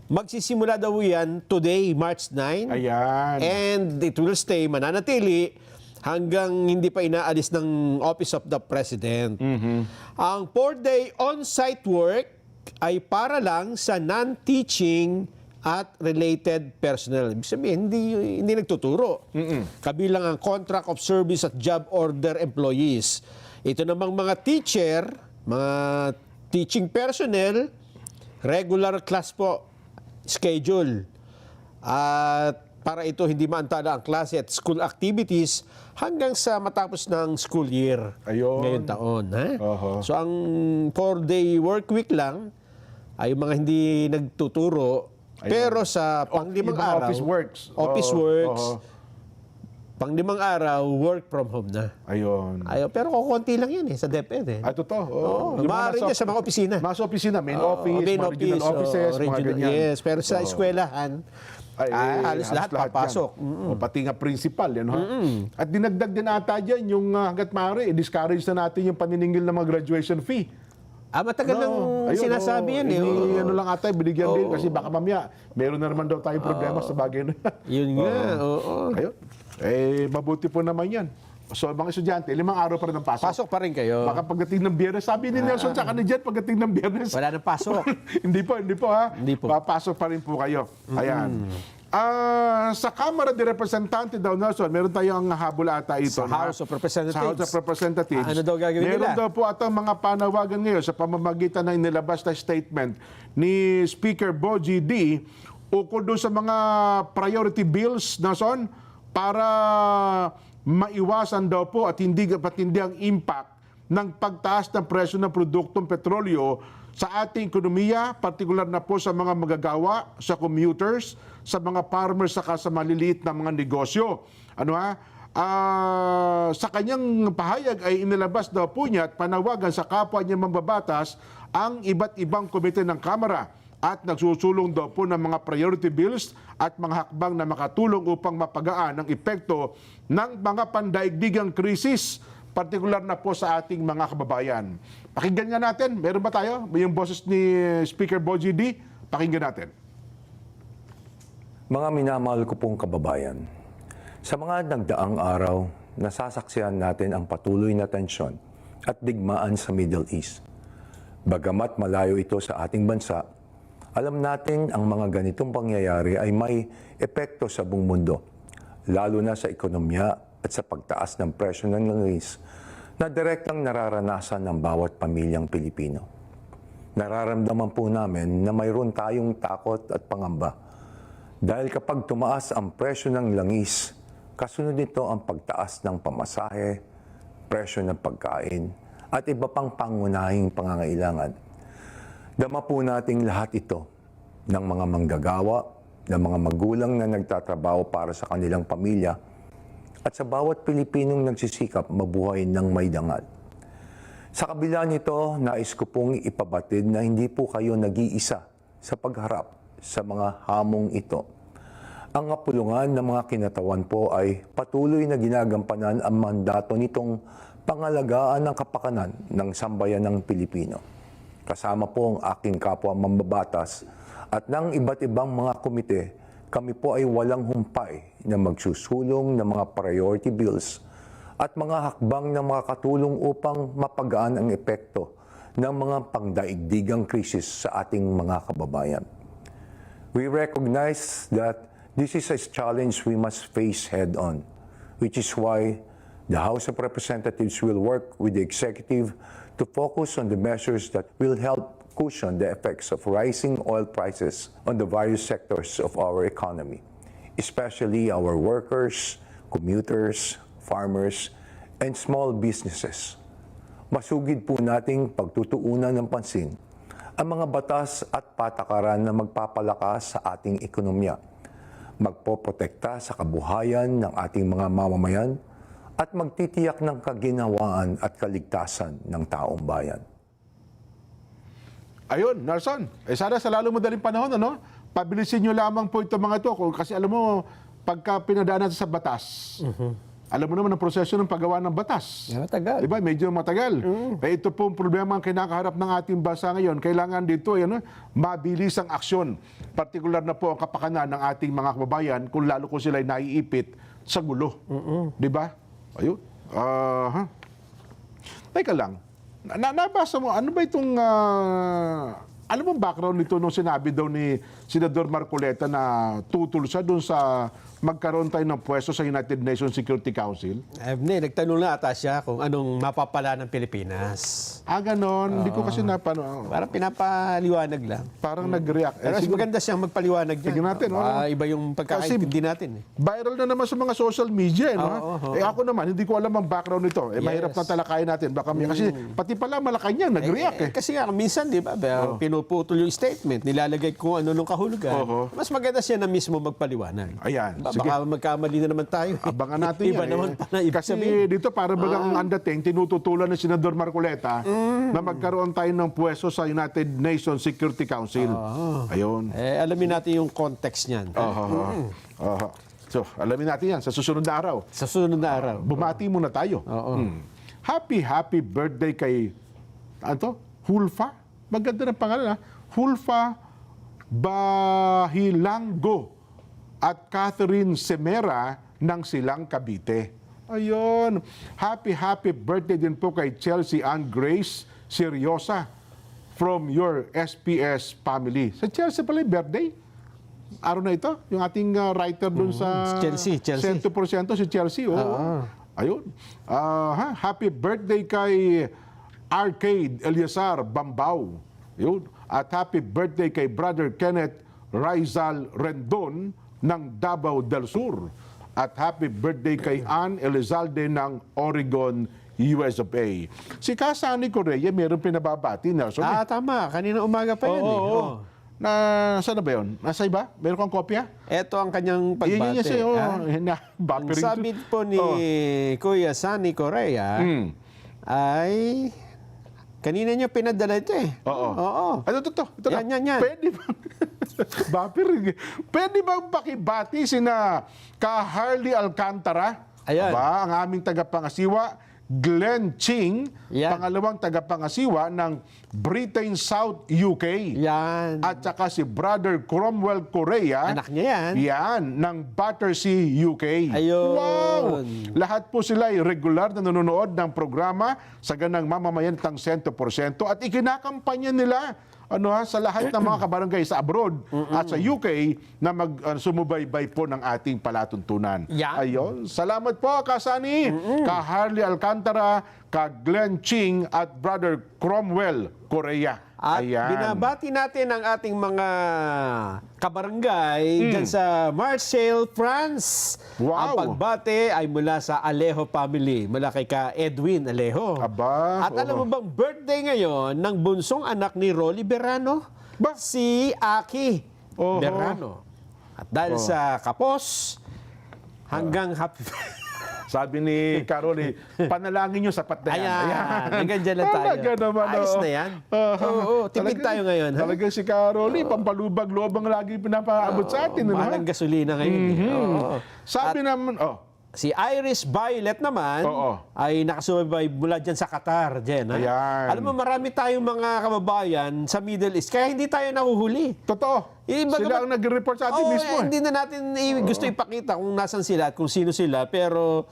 magsisimula daw yan today, March 9. Ayan. And it will stay, mananatili hanggang hindi pa inaalis ng Office of the President. Ang 4-day on-site work ay para lang sa non-teaching at related personnel. Ibig sabihin, hindi nagtuturo. Kabilang ang contract of service at job order employees. Ito namang mga teacher, mga teaching personnel, regular class po, schedule. At para ito hindi maantala ang klase at school activities hanggang sa matapos ng school year. Ayun. Ngayong taon. So ang 4-day work week lang ay mga hindi nagtuturo. Pero sa pang-limang araw, office works, pang-limang araw, work from home na. Ayun. Pero kukunti lang yan sa DepEd. Ay, totoo. Maaari niya sa mga opisina. Mga opisina, main office, mga regional offices, mga ganyan. Yes, pero sa eskwelahan, halos lahat papasok. O pati nga principal, yan, At dinagdag din ata dyan yung hanggat maaari, discourage na natin yung paniningil ng mga graduation fee. Matagal nang sinasabi yan. Ano lang ata, binigyan din kasi baka mamaya, meron na naman daw tayong problema sa bagay na. Yun nga, Ayun. Mabuti po naman yan. So, mga estudyante, 5 araw pa rin ang pasok. Pasok pa rin kayo. Baka pagdating ng Biyernes, sabi ni Nelson, tsaka ni Jen, pagdating ng Biyernes. Wala nang pasok. Hindi po ha. Hindi po. Papasok pa rin po kayo. Ayan. Sa Kamara de Representante daw, Nelson, meron tayong habol ata ito. Sa House of Representatives. Sa House of Representatives. Ano daw gagawin nila? Meron daw po atang mga panawagan ngayon sa pamamagitan ng inilabas na statement ni Speaker Bogie D. ukol doon sa mga priority bills, Nelson, para maiwasan daw po at hindi patindi ang impact ng pagtaas ng presyo ng produktong petrolyo sa ating ekonomiya, partikular na po sa mga magagawa, sa commuters, sa mga farmers, saka sa maliliit na mga negosyo. Sa kanyang pahayag ay inilabas daw po niya at panawagan sa kapwa niya mambabatas ang iba't ibang komite ng Kamara at nagsusulong daw po ng mga priority bills at mga hakbang na makatulong upang mapagaan ang epekto ng mga pandaigdigang krisis, partikular na po sa ating mga kababayan. Pakinggan nga natin. Meron ba tayo? Yung boses ni Speaker Bogie D? Pakinggan natin. Mga minamahal ko pong kababayan, sa mga nagdaang araw, nasasaksihan natin ang patuloy na tensyon at digmaan sa Middle East. Bagamat malayo ito sa ating bansa, alam natin ang mga ganitong pangyayari ay may epekto sa buong mundo, lalo na sa ekonomiya at sa pagtaas ng presyo ng langis na direktang nararanasan ng bawat pamilyang Pilipino. Nararamdaman po namin na mayroon tayong takot at pangamba dahil kapag tumaas ang presyo ng langis, Kasunod nito ang pagtaas ng pamasahe, presyo ng pagkain, at iba pang pangunahing pangangailangan. Dama po nating lahat ito ng mga manggagawa, ng mga magulang na nagtatrabaho para sa kanilang pamilya, at sa bawat Pilipinong nagsisikap mabuhay ng may dangal. Sa kabila nito, nais ko pong ipabatid na hindi po kayo nag-iisa sa pagharap sa mga hamong ito. Ang kapulungan ng mga kinatawan po ay patuloy na ginagampanan ang mandato nitong pangalagaan ng kapakanan ng sambayan ng Pilipino. Kasama po ang aking kapwa mambabatas at ng iba't ibang mga komite, kami po ay walang humpay na magsusulong ng mga priority bills at mga hakbang na makakatulong upang mapagaan ang epekto ng mga pangdaigdigang krisis sa ating mga kababayan. We recognize that this is a challenge we must face head-on, which is why the House of Representatives will work with the executive to focus on the measures that will help cushion the effects of rising oil prices on the various sectors of our economy, especially our workers, commuters, farmers, and small businesses. Masugid po nating pagtutuunan ng pansin ang mga batas at patakaran na magpapalakas sa ating ekonomiya, magpoprotekta sa kabuhayan ng ating mga mamamayan, at magtitiyak ng kaginhawaan at kaligtasan ng taong bayan. Ayun, Nelson. Sana sa lalo madaling panahon, ano? Pabilisin nyo lamang po ito mga ito. Kasi alam mo, pagka pinadaan natin sa batas, alam mo naman ang proseso ng paggawa ng batas. Matagal. Diba? Medyo matagal. Ito po ang problema ang kinakaharap ng ating bansa ngayon. Kailangan dito mabilis ang aksyon. Partikular na po ang kapakanan ng ating mga kababayan kung lalo ko sila naiipit sa gulo. Diba? Ayun. Teka lang. Nabasa mo, ano ba itong... ano bang background nito nung sinabi daw ni Senador Marcoleta na tutol siya doon sa magkaroon tayo ng pwesto sa United Nations Security Council? Nagtanong na ata siya kung anong mapapala ng Pilipinas. Ganon. Hindi ko kasi Parang pinapaliwanag lang. Parang nag-react. Pero maganda siyang magpaliwanag dyan. Tignan natin. Iba yung pagkakaintindi natin. Viral na naman sa mga social media. Ako naman, hindi ko alam ang background nito. Mahirap na talakayin natin. Baka kasi pati pala Malacanang nag-react. Kasi nga, minsan, di ba, pinuputol yung statement, nilalagay kung ano nung kahulugan. Mas maganda siya na mismo magpaliwanag. Ayan. Baka magkamali na naman tayo. Abangan natin Iba yan. naman pala ibig Kasi sabihin. dito para bagang ang dating, tinututulan ng Senador Marcoleta na magkaroon tayo ng pwesto sa United Nations Security Council. Ayun. Alamin natin yung context niyan. So, alamin natin yan sa susunod na araw. Sa susunod na araw. Bumati muna tayo. Happy birthday kay Hulfa. Maganda ng pangalan, Hulfa Bahilango at Catherine Semera ng Silang Cavite. Ayun. Happy birthday din po kay Chelsea Ann Grace Seryosa from your SPS family. Sa Chelsea pala yung birthday? Araw na ito? Yung ating writer doon sa Chelsea. 100% si Chelsea. Ayun. Happy birthday kay Arcade Eliazar Bambao. Ayun. At happy birthday kay Brother Kenneth Rizal Rendon ng Davao del Sur. At happy birthday kay Ann Elizalde ng Oregon, US of A. Si Kasani Correa, meron pinababati, Nelson. Tama. Kanina umaga pa yan. Saan na ba yun? Nasa iba? Meron kang kopya? Ito ang kanyang pagbate. Sabi po ni Kuya Sani Correa ay... Kanina niya pinadala ito Oo. Ano ito? Yan. Pwede bang... Pwede bang pakibati sina Harley Alcantara? Ayan. Ang aming tagapangasiwa, Glenn Ching, pangalawang tagapangasiwa ng Britain South UK. Yan. At saka si Brother Cromwell Correa. Anak niya yan. Yan, ng Battersea, UK. Ayun. Wow! Lahat po sila ay regular na nanonood ng programa sa ganang mamamayan ng 100% at ikinakampanya nila sa lahat ng mga kabarangay sa abroad at sa UK na sumubaybay po ng ating palatuntunan. Ayun. Salamat po, Kasani, Harley Alcantara, Glenn Ching at Brother Cromwell Correa. At Ayan. binabati natin ang ating mga kabarangay dyan sa Marseille, France. Wow. Ang pagbati ay mula sa Alejo family, mula kay ka Edwin Alejo. Aba, At alam mo bang birthday ngayon ng bunsong anak ni Rolly Berrano? Si Aki Berrano. At dahil sa kapos, hanggang happy Sabi ni Carol, panalangin nyo, sapat na yan. Ayan, hanggang dyan lang tayo. Talaga naman. Ayos na yan. Oo, tipid tayo ngayon. Ha? Talaga si Carol, pampalubag-lobang lagi pinapaabot sa atin. Mahal ang gasolina ngayon. Oo. Sabi naman, Si Iris Violet naman ay nakasubaybay mula dyan sa Qatar. Jen, ha? Ayan. Alam mo, marami tayong mga kababayan sa Middle East, kaya hindi tayo nahuhuli. Totoo. Sila ang nag-report sa atin mismo. Hindi na natin gusto ipakita kung nasan sila at kung sino sila, pero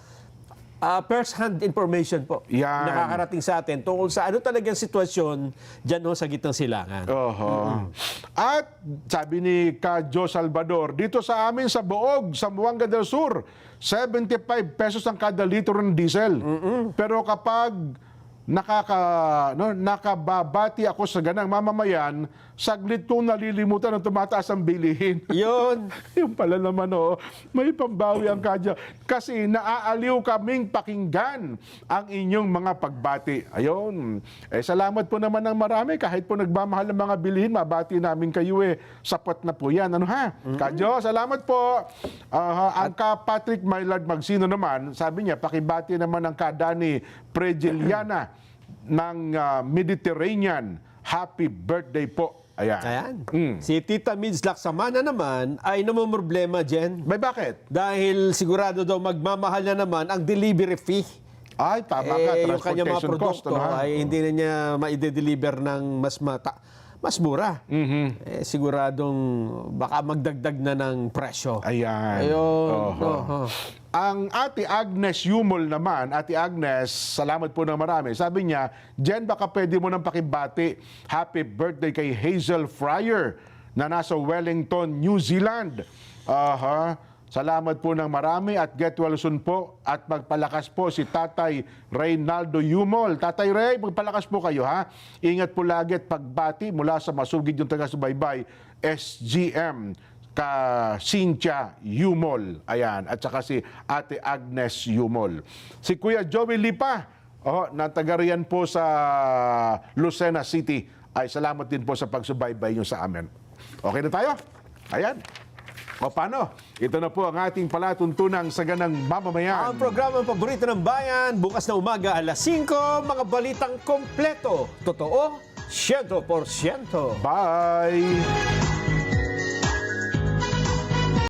first-hand information po. Yan. Nakakarating sa atin tungkol sa ano talagang sitwasyon dyan sa gitnang silangan. At sabi ni Kadyo Salvador, dito sa amin sa Boog, sa Buanga del Sur, 75 pesos ang kada litro ng diesel. Pero kapag nakababati ako sa ganang mamamayan, saglit kong nalilimutan ng tumataas ang bilihin. Yun. Yung pala naman, may pambawi ang Kadya. Kasi naaaliw kaming pakinggan ang inyong mga pagbati. Ayun. Salamat po naman ng marami. Kahit po nagmamahal ng mga bilihin, mabati namin kayo sapat na po yan. Ano ha? Kadyo, salamat po. Ang ka-Patrick Maylard Magsino naman, sabi niya, pakibati naman ang ka-Dani Prejeliana ng Mediterranean. Happy birthday po. Ayan. Si Tita Mids Laksamana naman ay namumroblema, Jen. May bakit? Dahil sigurado daw magmamahal na naman ang delivery fee. Ay, tama ka. Yung kanyang mga Transportation cost. produkto ay hindi na niya maide-deliver ng mas mura. Siguradong baka magdagdag na ng presyo. Ayan. Ayun. Ang Ate Agnes Yumol naman, Ate Agnes, salamat po ng marami. Sabi niya, Jen, baka pwede mo nang pakibati. Happy birthday kay Hazel Fryer na nasa Wellington, New Zealand. Salamat po ng marami at get well soon po. At magpalakas po si Tatay Reynaldo Yumol. Tatay Ray, magpalakas po kayo, ha? Ingat po lagi at pagbati mula sa masugid yung taga-subaybay, SGM. Ka Cynthia Yumol. Ayan. At saka si Ate Agnes Yumol. Si Kuya Joey Lipa, na taga riyan po sa Lucena City, ay salamat din po sa pagsubaybay nyo sa amin. Okay na tayo? Ayan. O paano? Ito na po ang ating palatuntunang Saganang Mamamayan. Ang programang paborito ng bayan, bukas na umaga alas 5, mga balitang kompleto. Totoo, 100%. Bye!